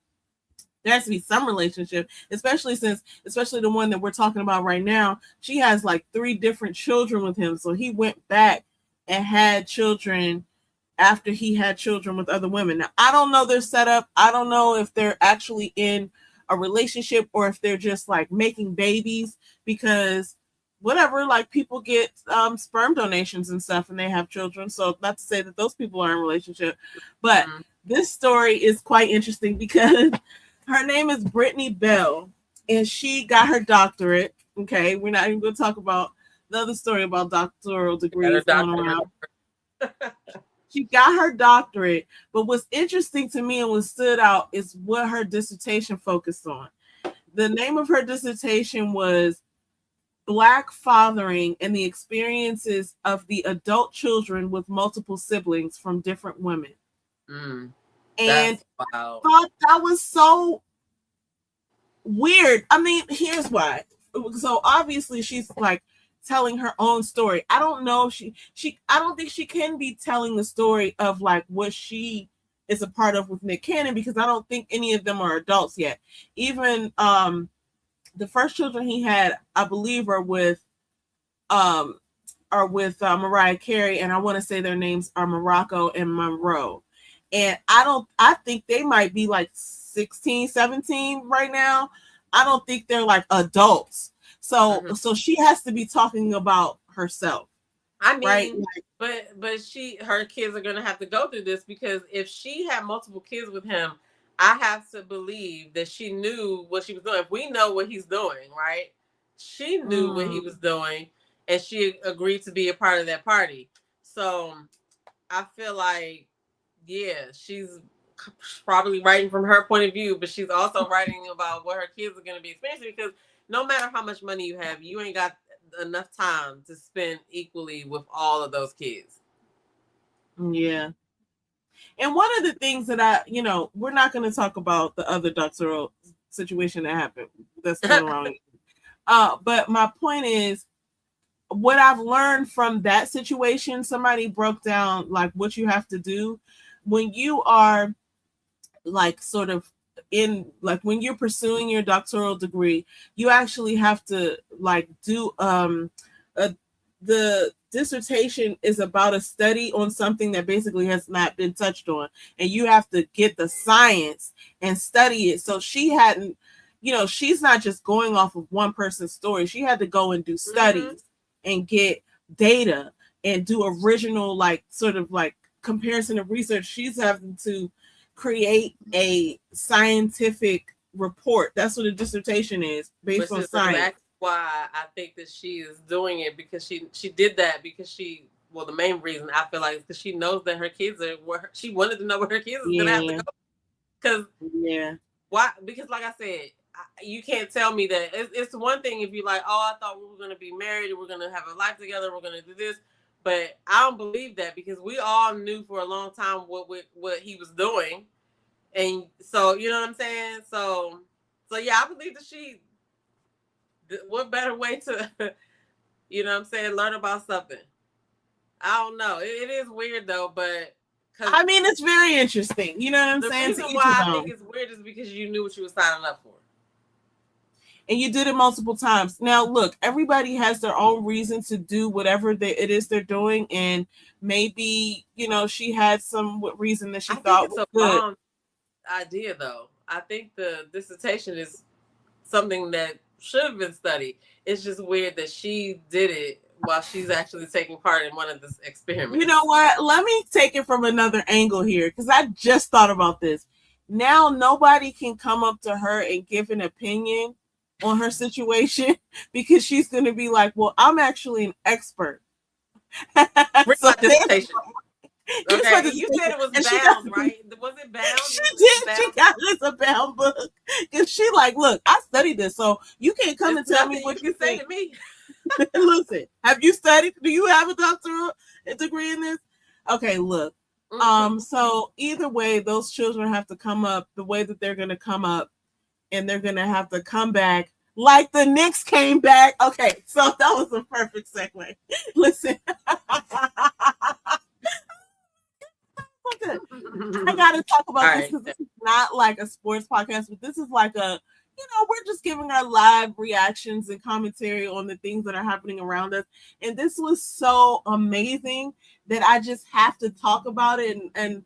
[SPEAKER 1] there has to be some relationship, especially the one that we're talking about right now. She has like 3 different children with him. So he went back and had children after he had children with other women. Now, I don't know their setup. I don't know if they're actually in a relationship or if they're just like making babies, because whatever, like people get sperm donations and stuff and they have children. So not to say that those people are in a relationship, but this story is quite interesting because her name is Brittany Bell, and she got her doctorate. Okay, we're not even going to talk about the other story about doctoral degrees going around. She got her doctorate, but what's interesting to me and what stood out is what her dissertation focused on. The name of her dissertation was Black Fathering and the Experiences of the Adult Children with Multiple Siblings from Different Women. And I thought that was so weird. I mean, here's why. So obviously she's like telling her own story. I don't know if I don't think she can be telling the story of like what she is a part of with Nick Cannon, because I don't think any of them are adults yet. Even the first children he had, I believe, are with Mariah Carey, and I want to say their names are Morocco and Monroe. And I think they might be like 16, 17 right now. I don't think they're like adults. So she has to be talking about herself.
[SPEAKER 2] I mean,
[SPEAKER 1] right?
[SPEAKER 2] but her kids are gonna have to go through this, because if she had multiple kids with him, I have to believe that she knew what she was doing. If we know what he's doing, right? She knew what he was doing, and she agreed to be a part of that party. So I feel like, yeah, she's probably writing from her point of view, but she's also writing about what her kids are going to be experiencing, because no matter how much money you have, you ain't got enough time to spend equally with all of those kids.
[SPEAKER 1] Yeah. And one of the things that we're not going to talk about the other doctoral situation that happened that's going around. But my point is, what I've learned from that situation, somebody broke down like what you have to do when you are like sort of in like when you're pursuing your doctoral degree. You actually have to like do the dissertation is about a study on something that basically has not been touched on, and you have to get the science and study it. So she hadn't, she's not just going off of one person's story. She had to go and do studies and get data and do original, like, sort of like comparison of research. She's having to create a scientific report. That's what a dissertation is, based on science.
[SPEAKER 2] Exactly why I think that she is doing it, because she did that because well, the main reason I feel like is because she knows that her kids are where she wanted to know where her kids is gonna have to go. Because why? Because like I said, you can't tell me that it's one thing if you're like, oh, I thought we were gonna be married, we're gonna have a life together, we're gonna do this, but I don't believe that, because we all knew for a long time what he was doing, and so you know what I'm saying. So yeah, I believe that what better way to, you know what I'm saying, learn about something. I don't know. It is weird though, but
[SPEAKER 1] I mean, it's very interesting. You know what I'm saying?
[SPEAKER 2] The reason why I think it's weird is because you knew what you were signing up for.
[SPEAKER 1] And you did it multiple times. Now, look, everybody has their own reason to do whatever it is they're doing. And maybe, you know, she had some reason that she thought was good.
[SPEAKER 2] Wrong idea, though. I think the dissertation is something that should have been studied. It's just weird that she did it while she's actually taking part in one of the experiments.
[SPEAKER 1] You know what? Let me take it from another angle here, because I just thought about this. Now nobody can come up to her and give an opinion on her situation, because she's going to be like, well, I'm actually an expert.
[SPEAKER 2] So dissertation. Okay, you said it was bound, right? Was it bound?
[SPEAKER 1] She did. She got it as a bound book, because she like, look, I studied this, so you can't come and tell me what you
[SPEAKER 2] say to me.
[SPEAKER 1] Listen, have you studied? Do you have a doctoral degree in this? Okay, look. So either way, those children have to come up the way that they're going to come up, and they're going to have to come back like the Knicks came back. Okay, so that was a perfect segue. Listen. I got to talk about this, because this is not like a sports podcast, but this is like a, you know, we're just giving our live reactions and commentary on the things that are happening around us. And this was so amazing that I just have to talk about it. And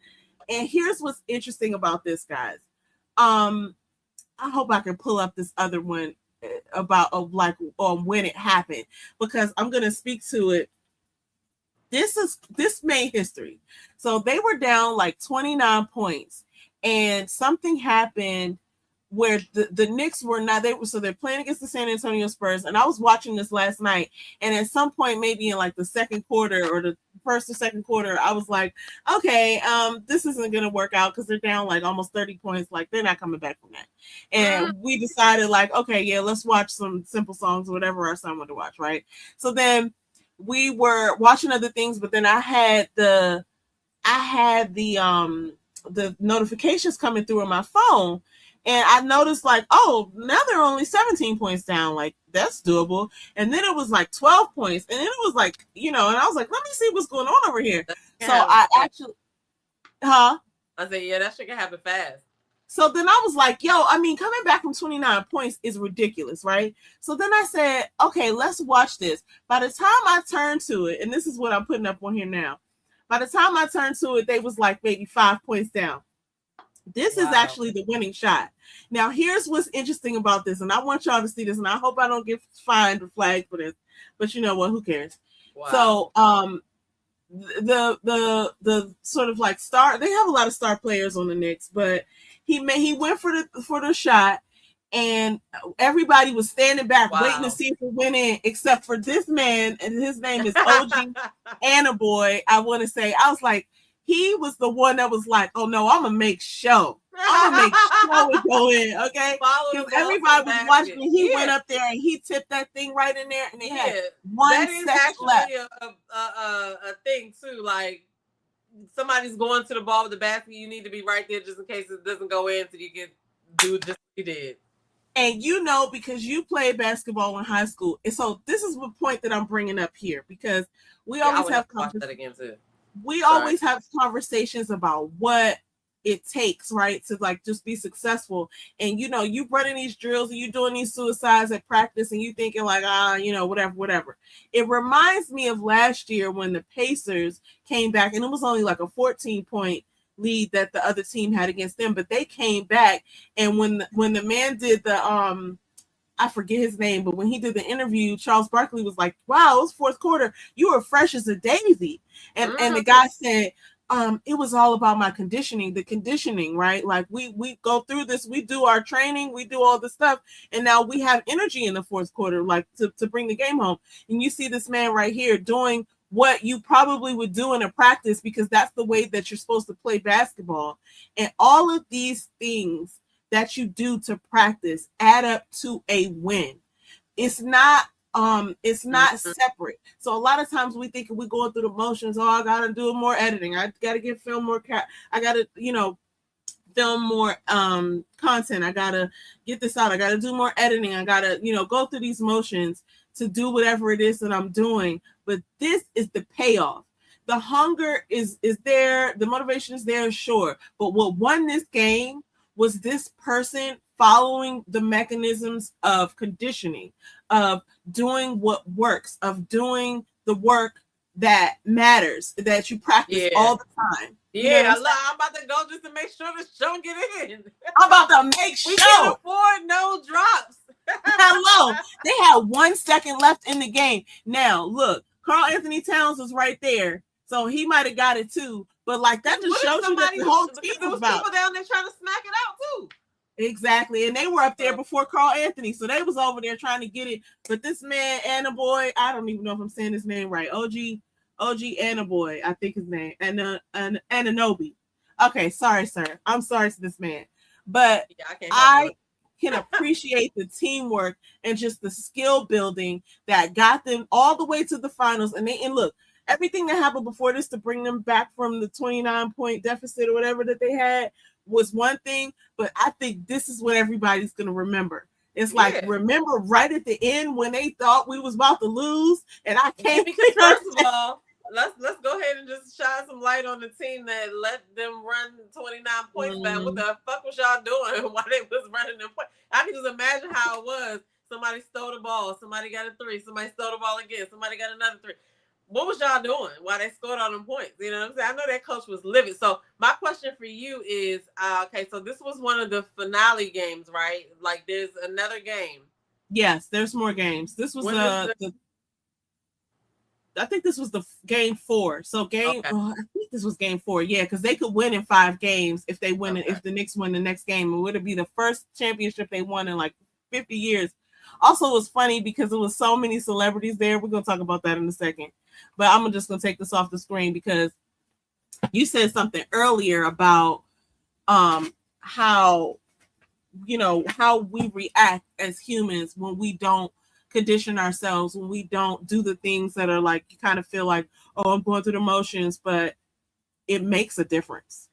[SPEAKER 1] here's what's interesting about this, guys. I hope I can pull up this other one about when it happened, because I'm going to speak to it. This made history. So they were down like 29 points, and something happened where the Knicks were not, they're playing against the San Antonio Spurs. And I was watching this last night, and at some point, maybe in like the second quarter or the first or second quarter, I was like, okay, this isn't going to work out, because they're down like almost 30 points. Like, they're not coming back from that. And we decided like, okay, yeah, let's watch some simple songs or whatever our son wanted to watch. Right. So then we were watching other things, but then I had the notifications coming through on my phone, and I noticed like, oh, now they're only 17 points down. Like, that's doable. And then it was like 12 points, and then it was like, you know, and I was like, let me see what's going on over here. So I actually, I
[SPEAKER 2] said, yeah, that shit can happen fast.
[SPEAKER 1] So then I was like, yo, I mean, coming back from 29 points is ridiculous, right? So then I said, okay, let's watch this. By the time I turned to it, and this is what I'm putting up on here now. By the time I turned to it, they was like maybe 5 points down. This is actually the winning shot. Now, here's what's interesting about this, and I want y'all to see this, and I hope I don't get fined or flagged for this, but you know what? Who cares? Wow. So, the sort of like star, they have a lot of star players on the Knicks, but he went for the shot, and everybody was standing back waiting to see if it went in, except for this man, and his name is OG Anaboy. I want to say, I was like, he was the one that was like, oh no, I'm gonna make sure it go in, okay? Because everybody was watching, and he went up there and he tipped that thing right in there, and they had 1 second left.
[SPEAKER 2] That is actually a thing too. Like, somebody's going to the ball with the basket, you need to be right there just in case it doesn't go in, so you can do just what you did.
[SPEAKER 1] And you know, because you played basketball in high school, and so this is the point that I'm bringing up here, because we always have conversations about what it takes, right, to like just be successful. And you know, you running these drills and you doing these suicides at practice, and you thinking like, you know, whatever. It reminds me of last year when the Pacers came back, and it was only like a 14-point lead that the other team had against them, but they came back, and when the man did the I forget his name, but when he did the interview, Charles Barkley was like, "Wow, it was fourth quarter. You were fresh as a daisy." And the guy said, it was all about my conditioning, the conditioning, right? Like we go through this, we do our training, we do all this stuff, and now we have energy in the fourth quarter, like to bring the game home. And you see this man right here doing what you probably would do in a practice because that's the way that you're supposed to play basketball. And all of these things that you do to practice add up to a win. It's not separate. So a lot of times we think we're going through the motions. Oh, I gotta do more editing. I gotta get film more I gotta, film more content. I gotta get this out. I gotta do more editing. I gotta, go through these motions to do whatever it is that I'm doing. But this is the payoff. The hunger is there, the motivation is there, sure. But what won this game was this person following the mechanisms of conditioning, of doing what works, of doing the work that matters, that you practice all the time.
[SPEAKER 2] Yeah, I'm about to go just to make sure the show get in.
[SPEAKER 1] I'm about to make sure.
[SPEAKER 2] We can afford no drops.
[SPEAKER 1] Hello. They had 1 second left in the game. Now, look, Karl Anthony Towns was right there. So he might have got it too. But like that just shows you that the whole team was about.
[SPEAKER 2] People down there trying to smack it out too.
[SPEAKER 1] Exactly. And they were up there before Karl Anthony. So they was over there trying to get it. But this man, Anaboy, I don't even know if I'm saying his name right. OG Anaboy, I think his name. And Ananobi. Okay, sorry, sir. I'm sorry to this man. But I can appreciate the teamwork and just the skill building that got them all the way to the finals. And look, everything that happened before this to bring them back from the 29-point deficit or whatever that they had was one thing, but I think this is what everybody's going to remember. It's like, remember right at the end when they thought we was about to lose, and I can't.
[SPEAKER 2] Because first of all, let's go ahead and just shine some light on the team that let them run 29 points back. What the fuck was y'all doing while they was running them points? I can just imagine how it was. Somebody stole the ball, somebody got a 3, somebody stole the ball again, somebody got another 3. What was y'all doing while they scored all them points? You know what I'm saying? I know that coach was livid. So my question for you is, okay, so this was one of the finale games, right? Like there's another game.
[SPEAKER 1] Yes, there's more games. This was I think this was the game 4. So I think this was game 4. Yeah, because they could win in 5 games if they win it. If the Knicks win the next game, it would be the first championship they won in like 50 years. Also, it was funny because it was so many celebrities there. We're gonna talk about that in a second. But I'm just going to take this off the screen because you said something earlier about how we react as humans when we don't condition ourselves, when we don't do the things that are like, you kind of feel like, oh, I'm going through the motions, but it makes a difference.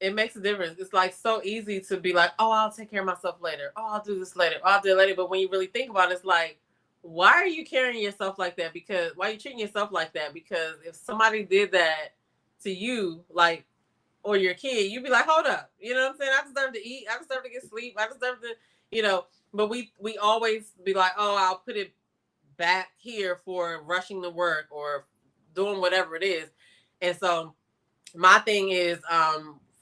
[SPEAKER 2] It makes a difference. It's like so easy to be like, oh, I'll take care of myself later. Oh, I'll do this later. Oh, I'll do it later. But when you really think about it, it's like, why are you carrying yourself like that? Because why are you treating yourself like that? Because if somebody did that to you, like, or your kid, you'd be like, hold up. You know what I'm saying? I deserve to eat. I deserve to get sleep. I deserve to, but we always be like, oh, I'll put it back here for rushing to work or doing whatever it is. And so my thing is,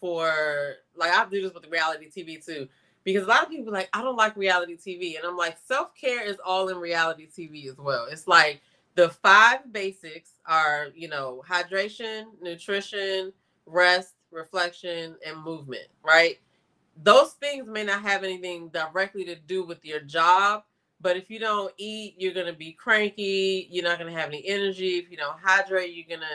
[SPEAKER 2] for like, I do this with reality TV too. Because a lot of people are like, I don't like reality TV. And I'm like, self-care is all in reality TV as well. It's like the 5 basics are, hydration, nutrition, rest, reflection, and movement, right? Those things may not have anything directly to do with your job. But if you don't eat, you're going to be cranky. You're not going to have any energy. If you don't hydrate, you're going to,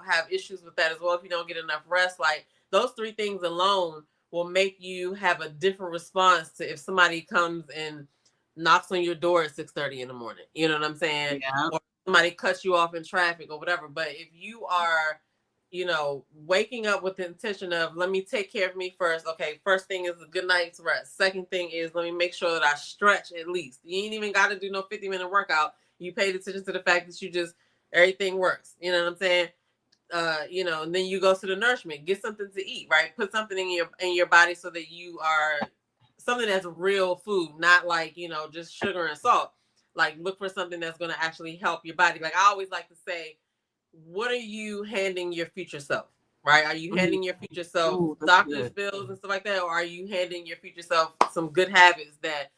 [SPEAKER 2] have issues with that as well. If you don't get enough rest, like those 3 things alone will make you have a different response to if somebody comes and knocks on your door at 6:30 in the morning. You know what I'm saying?
[SPEAKER 1] Yeah.
[SPEAKER 2] Or somebody cuts you off in traffic or whatever. But if you are, waking up with the intention of, let me take care of me first. Okay, first thing is a good night's rest. Second thing is, let me make sure that I stretch at least. You ain't even got to do no 50-minute workout. You paid attention to the fact that everything works. You know what I'm saying? And then you go to the nourishment, get something to eat, right? Put something in your body so that you are something that's real food, not like, just sugar and salt. Like look for something that's going to actually help your body. Like I always like to say, what are you handing your future self, right? Are you handing your future self doctor's bills and stuff like that? Or are you handing your future self some good habits that,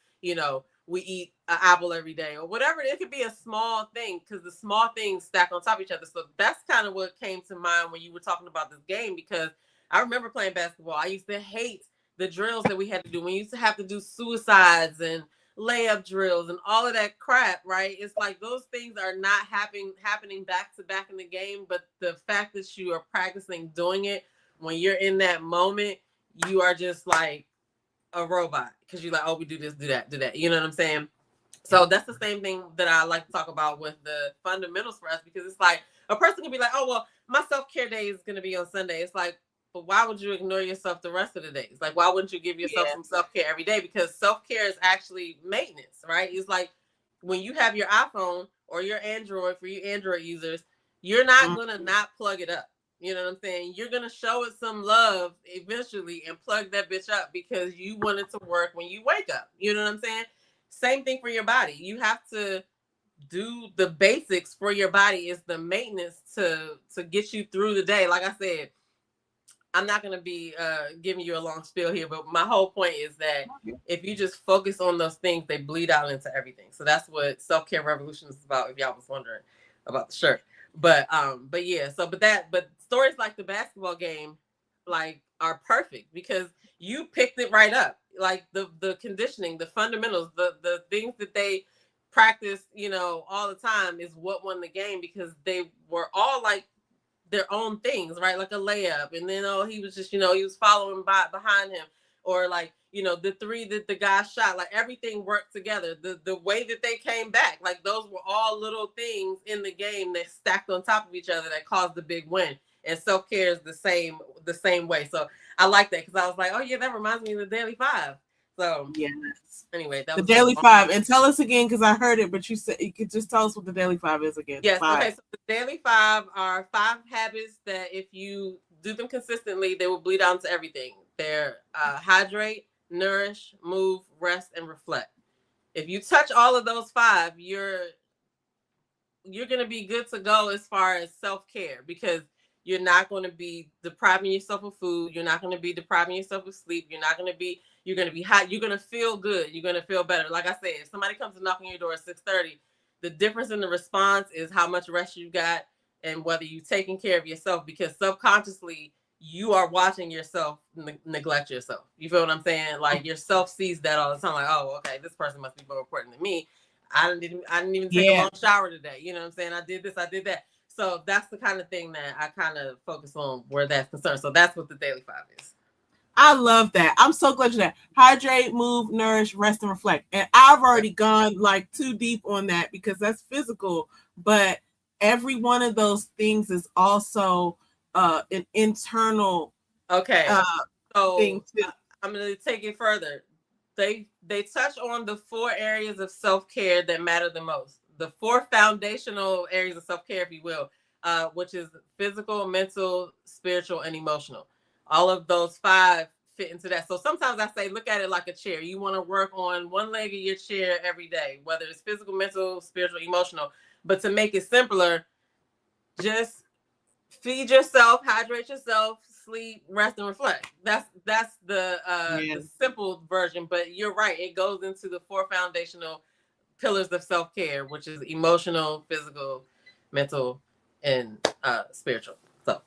[SPEAKER 2] we eat an apple every day or whatever. It could be a small thing because the small things stack on top of each other. So that's kind of what came to mind when you were talking about this game, because I remember playing basketball. I used to hate the drills that we had to do. We used to have to do suicides and layup drills and all of that crap, right? It's like those things are not happening back to back in the game, but the fact that you are practicing doing it when you're in that moment, you are just like a robot because you're like, oh, we do this, do that. You know what I'm saying? So that's the same thing that I like to talk about with the fundamentals for us, because it's like a person can be like, oh, well, my self-care day is going to be on Sunday. It's like, but why would you ignore yourself the rest of the days? Like, why wouldn't you give yourself some self-care every day? Because self-care is actually maintenance, right? It's like when you have your iPhone or your Android, for you Android users, you're not going to not plug it up. You know what I'm saying? You're going to show it some love eventually and plug that bitch up because you want it to work when you wake up. You know what I'm saying? Same thing for your body. You have to do the basics for your body, is the maintenance to get you through the day. Like I said, I'm not going to be giving you a long spiel here, but my whole point is that if you just focus on those things, they bleed out into everything. So that's what Self-Care Revolution is about, if y'all was wondering about the shirt. But yeah, but stories like the basketball game, like, are perfect because you picked it right up. Like the conditioning, the fundamentals, the things that they practice, you know, all the time is what won the game, because they were all like their own things, right? Like a layup, and then he was just, he was following behind him, or like, the three that the guy shot, like everything worked together. The way that they came back, like those were all little things in the game that stacked on top of each other that caused the big win. And self-care is the same way. So I like that, because I was like, oh yeah, that reminds me of the Daily Five. So
[SPEAKER 1] yes.
[SPEAKER 2] Anyway, that
[SPEAKER 1] the
[SPEAKER 2] was
[SPEAKER 1] Daily Five. And tell us again, because I heard it, but you said you could just tell us what the Daily Five is again.
[SPEAKER 2] Yes. Okay. So the Daily Five are 5 habits that if you do them consistently, they will bleed out into everything. They're hydrate, nourish, move, rest, and reflect. If you touch all of those 5, you're going to be good to go as far as self-care, because you're not going to be depriving yourself of food. You're not going to be depriving yourself of sleep. You're going to be hot. You're going to feel good. You're going to feel better. Like I said, if somebody comes to knock on your door at 6:30, the difference in the response is how much rest you got and whether you're taking care of yourself, because subconsciously you are watching yourself neglect yourself. You feel what I'm saying? Like your self sees that all the time. Like, oh, okay, this person must be more important than me. I didn't even take a long shower today. You know what I'm saying? I did this, I did that. So that's the kind of thing that I kind of focus on where that's concerned. So that's what the Daily Five is.
[SPEAKER 1] I love that. I'm so glad you're that. Hydrate, move, nourish, rest, and reflect. And I've already gone like too deep on that because that's physical, but every one of those things is also an internal thing too.
[SPEAKER 2] I'm going to take it further. They touch on the 4 areas of self-care that matter the most. The 4 foundational areas of self-care, if you will, which is physical, mental, spiritual, and emotional. All of those 5 fit into that. So sometimes I say, look at it like a chair. You want to work on one leg of your chair every day, whether it's physical, mental, spiritual, emotional. But to make it simpler, just feed yourself, hydrate yourself, sleep, rest, and reflect. That's the simple version. But you're right. It goes into the 4 foundational pillars of self-care, which is emotional, physical, mental, and spiritual. So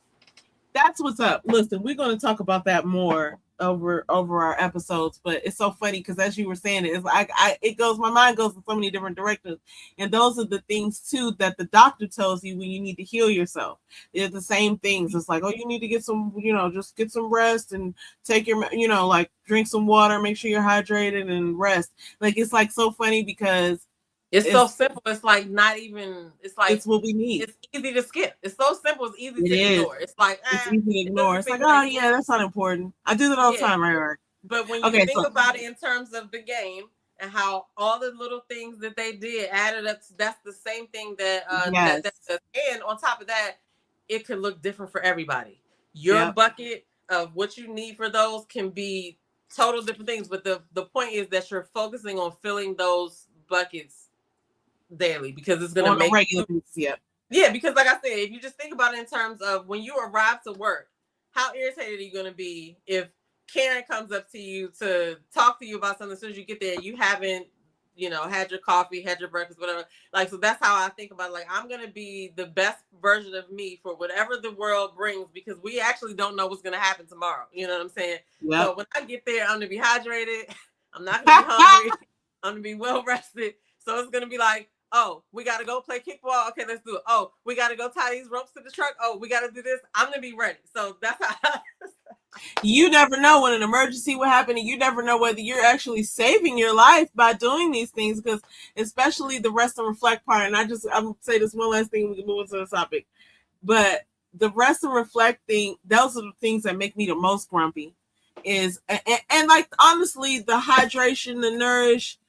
[SPEAKER 1] that's what's up. Listen, we're going to talk about that more over our episodes, but it's so funny because as you were saying, it's like my mind goes in so many different directions, and those are the things too that the doctor tells you when you need to heal yourself. They're the same things. It's like, oh, you need to get some, just get some rest and take your, like drink some water, make sure you're hydrated and rest. Like it's like so funny because
[SPEAKER 2] it's so simple. It's like not even. It's like
[SPEAKER 1] it's what we need.
[SPEAKER 2] It's easy to skip. It's so simple. It's easy to ignore. It's like
[SPEAKER 1] it's easy to ignore. It's like, oh yeah, that's not important. I do that all the time, right?
[SPEAKER 2] But when you think about it in terms of the game and how all the little things that they did added up, that's the same thing that and on top of that, it could look different for everybody. Your bucket of what you need for those can be total different things. But the point is that you're focusing on filling those buckets daily, because it's going to make
[SPEAKER 1] regular
[SPEAKER 2] because like I said, if you just think about it in terms of when you arrive to work, how irritated are you going to be if Karen comes up to you to talk to you about something as soon as you get there, you haven't had your coffee, had your breakfast, whatever. Like, so that's how I think about it. Like, I'm going to be the best version of me for whatever the world brings, because we actually don't know what's going to happen tomorrow. You know what I'm saying? Yep. So when I get there, I'm going to be hydrated. I'm not going to be hungry. I'm going to be well rested. So it's going to be like, oh, we got to go play kickball. Okay, let's do it. Oh, we got to go tie these ropes to the truck. Oh, we got to do this. I'm going to be ready. So that's how
[SPEAKER 1] you never know when an emergency will happen, and you never know whether you're actually saving your life by doing these things, because especially the rest and reflect part. And I'm going to say this one last thing, we can move into the topic. But the rest and reflect thing, those are the things that make me the most grumpy. And like, honestly, the hydration, the nourish,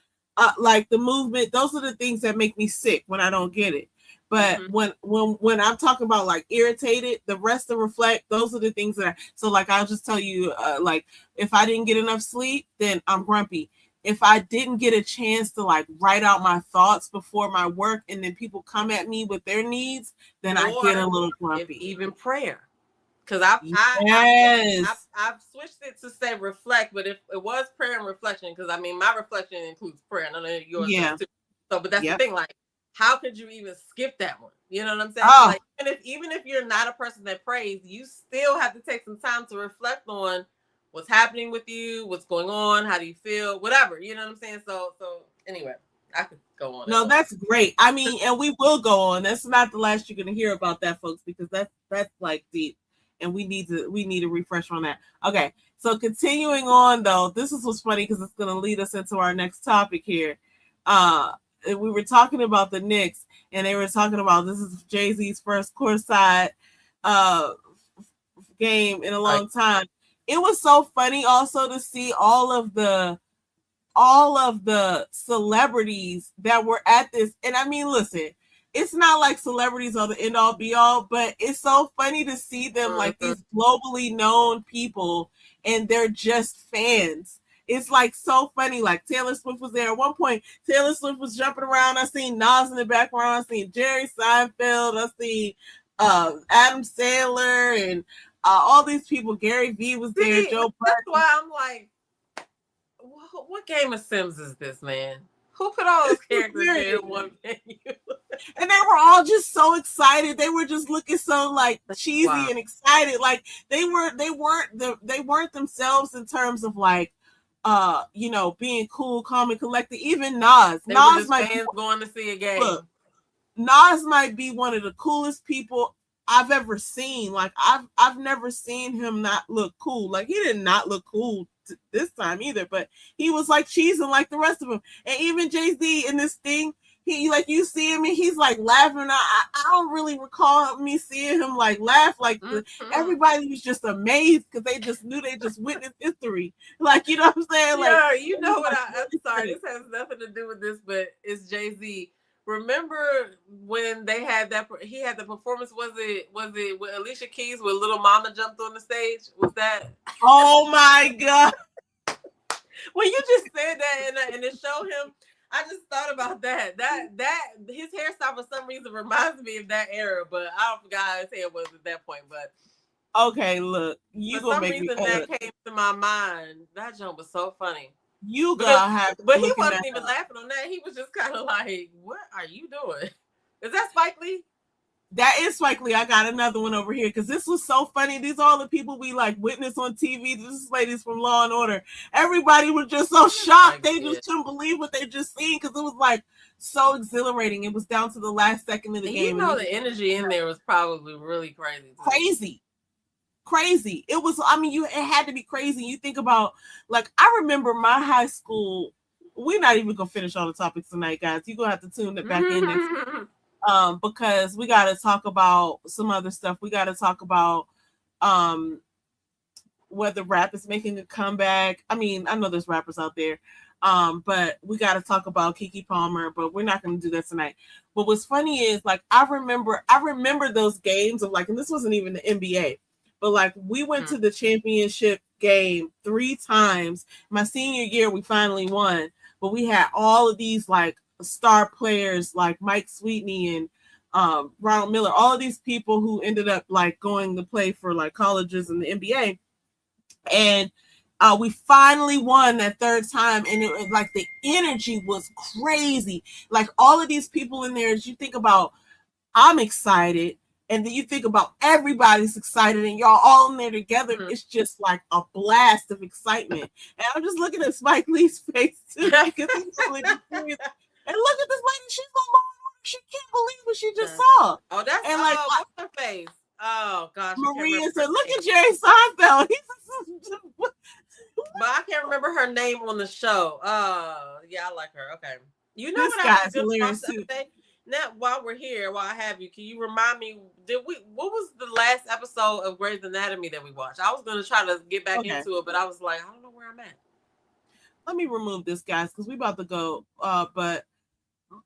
[SPEAKER 1] like the movement, those are the things that make me sick when I don't get it. But when I'm talking about like irritated, the rest and reflect, those are the things so like, I'll just tell you, like, if I didn't get enough sleep, then I'm grumpy. If I didn't get a chance to like write out my thoughts before my work, and then people come at me with their needs, then I get a little grumpy.
[SPEAKER 2] Even prayer. Because I've switched it to say reflect, but if it was prayer and reflection, because I mean, my reflection includes prayer. And I know yours does too. So, but that's the thing, like, how could you even skip that one? You know what I'm saying? Like, even if you're not a person that prays, you still have to take some time to reflect on what's happening with you, what's going on, how do you feel, whatever. You know what I'm saying? So anyway, I could go on.
[SPEAKER 1] No, that's great. I mean, and we will go on. That's not the last you're going to hear about that, folks, because that's like deep. And we need to refresh on that. Okay, so continuing on though, this is what's funny because it's going to lead us into our next topic here. We were talking about the Knicks, and they were talking about this is Jay-Z's first courtside game in a long time. It was so funny also to see all of the celebrities that were at this. And I mean, listen, it's not like celebrities are the end all be all, but it's so funny to see them like these globally known people, and they're just fans. It's like so funny. Like Taylor Swift was there at one point. Taylor Swift was jumping around. I seen Nas in the background. I seen Jerry Seinfeld. I seen Adam Sandler and all these people. Gary Vee was there. Joe.
[SPEAKER 2] That's why I'm like, what game of Sims is this, man? Who put all those characters in one venue?
[SPEAKER 1] And they were all just so excited. They were just looking so like cheesy and excited. Like they weren't themselves in terms of like being cool, calm, and collected. Even Nas
[SPEAKER 2] might be going to see a game. Look,
[SPEAKER 1] Nas might be one of the coolest people I've ever seen. Like I've never seen him not look cool. Like he did not look cool this time either, but he was like cheesing like the rest of them. And even Jay-Z in this thing, he like, you see him and he's like laughing. I don't really recall me seeing him like laugh. Like everybody was just amazed because they just knew they just witnessed history. Like, you know what I'm saying? Like,
[SPEAKER 2] yeah, you know what? I'm sorry, this has nothing to do with this, but it's Jay-Z. Remember when they had he had the performance, was it with Alicia Keys where Little Mama jumped on the stage? Was that?
[SPEAKER 1] Oh my God.
[SPEAKER 2] When you just said that and it showed him, I just thought about that. That his hairstyle for some reason reminds me of that era, but I don't forget how his hair was at that point. But
[SPEAKER 1] okay, look,
[SPEAKER 2] you for some reason that came to my mind. That jump was so funny.
[SPEAKER 1] But he
[SPEAKER 2] wasn't even laughing on that. He was just kind of like, "What are you doing? Is that Spike Lee?"
[SPEAKER 1] That is Spike Lee. I got another one over here because this was so funny. These are all the people we like witness on TV. This is ladies from Law and Order. Everybody was just so shocked. They just couldn't believe what they just seen because it was like so exhilarating. It was down to the last second of the game.
[SPEAKER 2] You know, the energy in there was probably really crazy.
[SPEAKER 1] Crazy. It was, I mean, it had to be crazy. You think about, like, I remember my high school. We're not even going to finish all the topics tonight, guys. You're going to have to tune it back in next week. Because we got to talk about some other stuff. We got to talk about whether rap is making a comeback. I mean, I know there's rappers out there, but we got to talk about Keke Palmer, but we're not going to do that tonight. But what's funny is, like, I remember those games of, like, and this wasn't even the NBA, but, like, we went to the championship game 3 times. My senior year, we finally won, but we had all of these, like, star players like Mike Sweetney and Ronald Miller, all of these people who ended up like going to play for like colleges and the NBA. And We finally won that third time, and it was like the energy was crazy. Like all of these people in there, as you think about, I'm excited, and then you think about everybody's excited, and y'all all in there together. Mm-hmm. It's just like a blast of excitement. And I'm just looking at Spike Lee's face too, because he's really serious. And look at this lady; she's on Law and Order. She can't believe what she just saw.
[SPEAKER 2] Oh, that's
[SPEAKER 1] and
[SPEAKER 2] like what's her face? Oh gosh,
[SPEAKER 1] Maria said, "Look at Jerry Seinfeld."
[SPEAKER 2] But I can't remember her name on the show. Yeah, I like her. Okay, you know
[SPEAKER 1] this
[SPEAKER 2] what
[SPEAKER 1] guy's hilarious too.
[SPEAKER 2] Now, while we're here, while I have you, can you remind me? What was the last episode of Grey's Anatomy that we watched? I was going to try to get back into it, but I was like, I don't know where I'm at.
[SPEAKER 1] Let me remove this, guys, because we about to go. But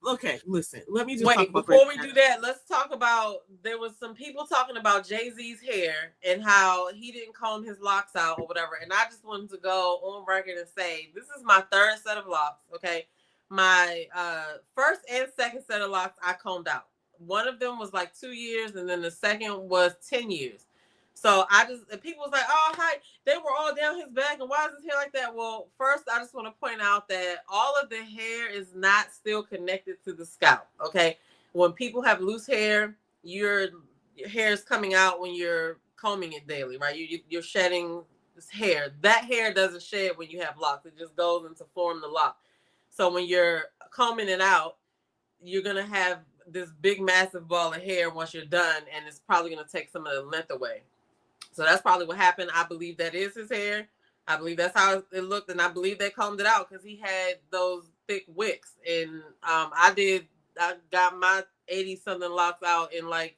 [SPEAKER 1] okay, listen. Let me just
[SPEAKER 2] wait before we do that. Let's talk about. There was some people talking about Jay-Z's hair and how he didn't comb his locks out or whatever. And I just wanted to go on record and say this is my third set of locks. Okay, my first and second set of locks I combed out. One of them was like 2 years, and then the second was 10 years. So people was like, oh, hi, they were all down his back, and why is his hair like that? Well, first, I just want to point out that all of the hair is not still connected to the scalp, okay? When people have loose hair, your hair is coming out when you're combing it daily, right? You're shedding this hair. That hair doesn't shed when you have locks. It just goes into form the lock. So when you're combing it out, you're going to have this big, massive ball of hair once you're done, and it's probably going to take some of the length away. So that's probably what happened. I believe that is his hair. I believe that's how it looked, and I believe they combed it out because he had those thick wicks. And I got my 80-something locks out in like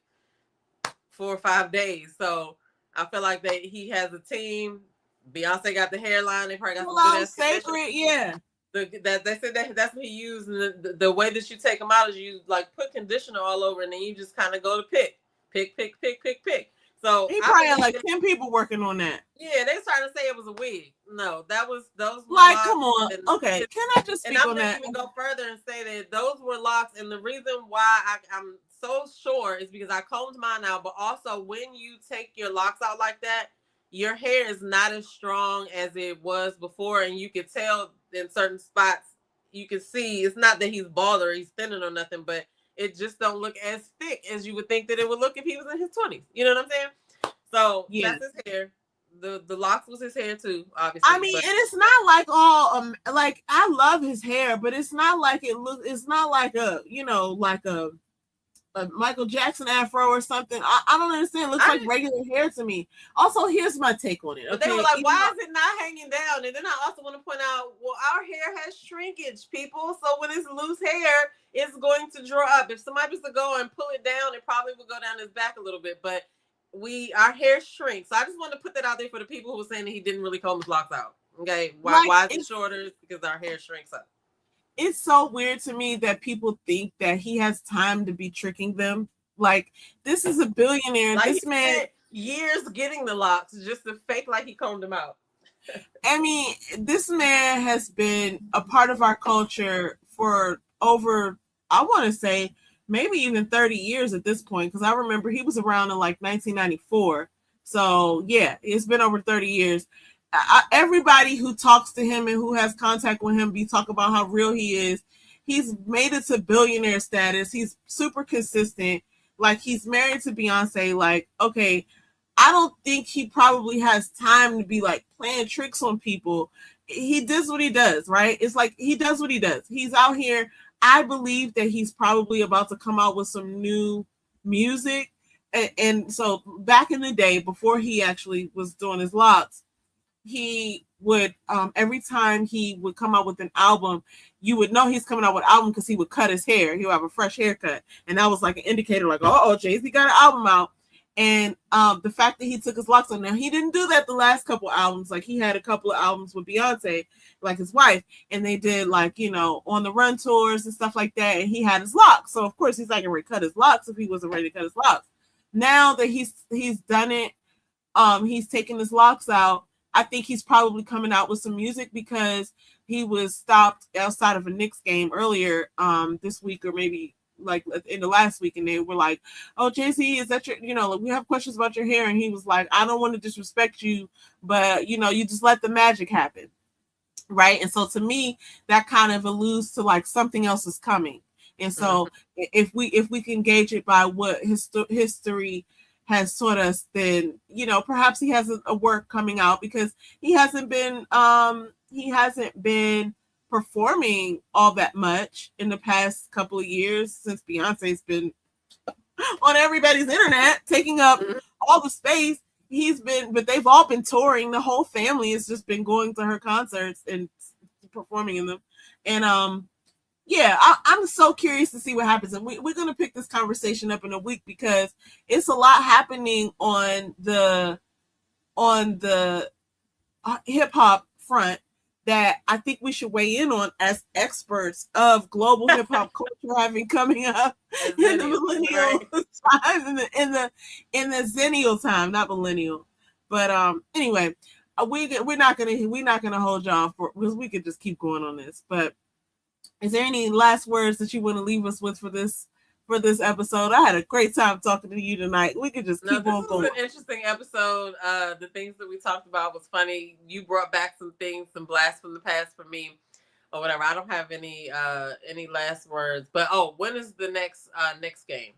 [SPEAKER 2] 4 or 5 days. So I feel like that he has a team. Beyonce got the hairline. They probably got some good
[SPEAKER 1] sacred, yeah.
[SPEAKER 2] They said that's what he used. And the way that you take them out is you like put conditioner all over, and then you just kind of go to pick. So
[SPEAKER 1] he probably had like 10 people working on that.
[SPEAKER 2] Yeah, they was trying to say it was a wig. No, those were
[SPEAKER 1] like locks. Come on. Okay, can I just speak on that?
[SPEAKER 2] And I'm going to even go further and say that those were locks, and the reason why I'm so sure is because I combed mine out, but also when you take your locks out like that, your hair is not as strong as it was before, and you can tell in certain spots, you can see it's not that he's bald or he's thinning or nothing, but it just don't look as thick as you would think that it would look if he was in his 20s. You know what I'm saying? So that's his hair. The locks was his hair too, obviously.
[SPEAKER 1] I mean, and it's not like all like I love his hair, but it's not like it's not like like a Michael Jackson afro or something. I don't understand. It looks like regular hair to me. Also, here's my take on it.
[SPEAKER 2] Okay? But they were like, why is it not hanging down? And then I also want to point out, well, our hair has shrinkage, people. So when it's loose hair, it's going to draw up. If somebody was to go and pull it down, it probably would go down his back a little bit. But our hair shrinks. So I just wanted to put that out there for the people who were saying that he didn't really comb his locks out. Okay, why is it shorter? Because our hair shrinks up.
[SPEAKER 1] It's so weird to me that people think that he has time to be tricking them. Like, this is a billionaire.
[SPEAKER 2] Like
[SPEAKER 1] this man
[SPEAKER 2] years getting the locks just to fake like he combed them out.
[SPEAKER 1] I mean, this man has been a part of our culture for over, I want to say, maybe even 30 years at this point, because I remember he was around in like 1994. So yeah, it's been over 30 years. Everybody who talks to him and who has contact with him be talk about how real he is. He's made it to billionaire status. He's super consistent. Like, he's married to Beyonce. Like, okay, I don't think he probably has time to be like playing tricks on people. He does what he does, right? It's like he does what he does. He's out here. I believe that he's probably about to come out with some new music. And so back in the day, before he actually was doing his locks, he would every time he would come out with an album, you would know he's coming out with an album because he would cut his hair. He would have a fresh haircut, and that was like an indicator, like, oh, Jay-Z got an album out. And the fact that he took his locks on, now he didn't do that the last couple albums. Like, he had a couple of albums with Beyonce, like his wife, and they did like on the run tours and stuff like that. And he had his locks, so of course he's not gonna cut his locks if he wasn't ready to cut his locks. Now that he's done it, he's taking his locks out. I think he's probably coming out with some music because he was stopped outside of a Knicks game earlier this week, or maybe like in the last week, and they were like, "Oh, Jay-Z, is that your, like, we have questions about your hair," and he was like, "I don't want to disrespect you, but you just let the magic happen." Right. And so to me, that kind of alludes to like something else is coming. And so if we can gauge it by what history has taught us, then perhaps he has a work coming out, because he hasn't been performing all that much in the past couple of years, since Beyonce's been on everybody's internet taking up all the space. But they've all been touring. The whole family has just been going to her concerts and performing in them. And I'm so curious to see what happens. And we're going to pick this conversation up in a week, because it's a lot happening on the hip hop front that I think we should weigh in on as experts of global hip hop culture having coming up in the millennial time, in the Xennial time, not millennial. But anyway, we're not gonna hold y'all because we could just keep going on this. But is there any last words that you want to leave us with for this episode? I had a great time talking to you tonight. We could just keep on going.
[SPEAKER 2] This was an interesting episode. The things that we talked about was funny. You brought back some things, some blasts from the past for me, or whatever. I don't have any last words. But when is the next Knicks game?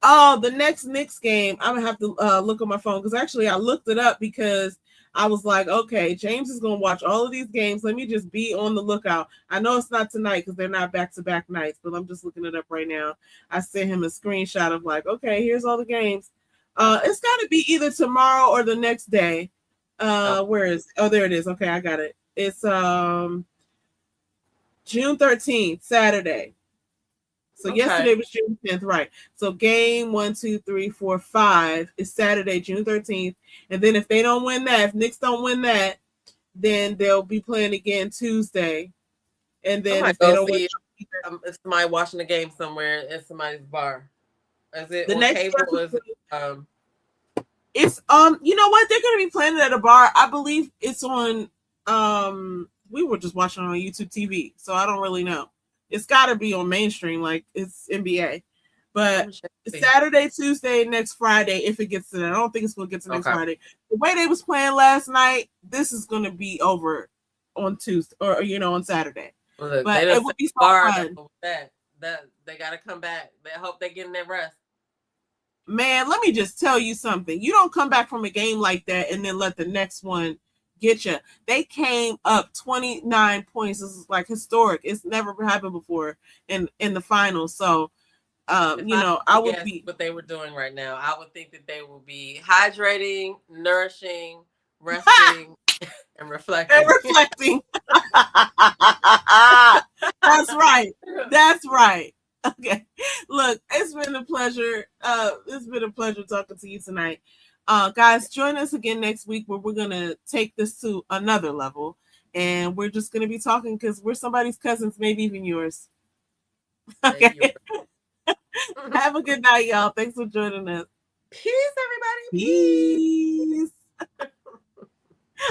[SPEAKER 1] Oh, the next Knicks game. I'm gonna have to look on my phone, because actually I looked it up, because I was like, okay, James is gonna watch all of these games. Let me just be on the lookout. I know it's not tonight because they're not back-to-back nights, but I'm just looking it up right now. I sent him a screenshot of like, okay, here's all the games. It's got to be either tomorrow or the next day. Where is? Oh, there it is. Okay, I got it. It's June 13th, Saturday. So yesterday was June 10th, right? So game 1, 2, 3, 4, 5 is Saturday, June 13th. And then if they don't win that, if Knicks don't win that, then they'll be playing again Tuesday. And then if they don't win,
[SPEAKER 2] if somebody watching the game somewhere in somebody's bar, is it
[SPEAKER 1] the
[SPEAKER 2] on
[SPEAKER 1] next
[SPEAKER 2] cable? Is it,
[SPEAKER 1] it's you know what? They're gonna be playing it at a bar. I believe it's on we were just watching it on YouTube TV, so I don't really know. It's got to be on mainstream, like it's NBA. But Saturday, Tuesday, next Friday, if it gets to that. I don't think it's going to get to next Friday. The way they was playing last night, this is going to be over on Tuesday or on Saturday.
[SPEAKER 2] Well, look,
[SPEAKER 1] but it would be so fun.
[SPEAKER 2] That they got to come back. I hope they're getting their rest.
[SPEAKER 1] Man, let me just tell you something. You don't come back from a game like that and then let the next one get you. They came up 29 points. This is like historic. It's never happened before in the finals. So I would be
[SPEAKER 2] what they were doing right now. I would think that they will be hydrating, nourishing, resting, and reflecting.
[SPEAKER 1] That's right. That's right. Okay. Look, it's been a pleasure. It's been a pleasure talking to you tonight. Guys, join us again next week, where we're going to take this to another level, and we're just going to be talking because we're somebody's cousins, maybe even yours. Okay. Have a good night, y'all. Thanks for joining us.
[SPEAKER 2] Peace, everybody.
[SPEAKER 1] Peace.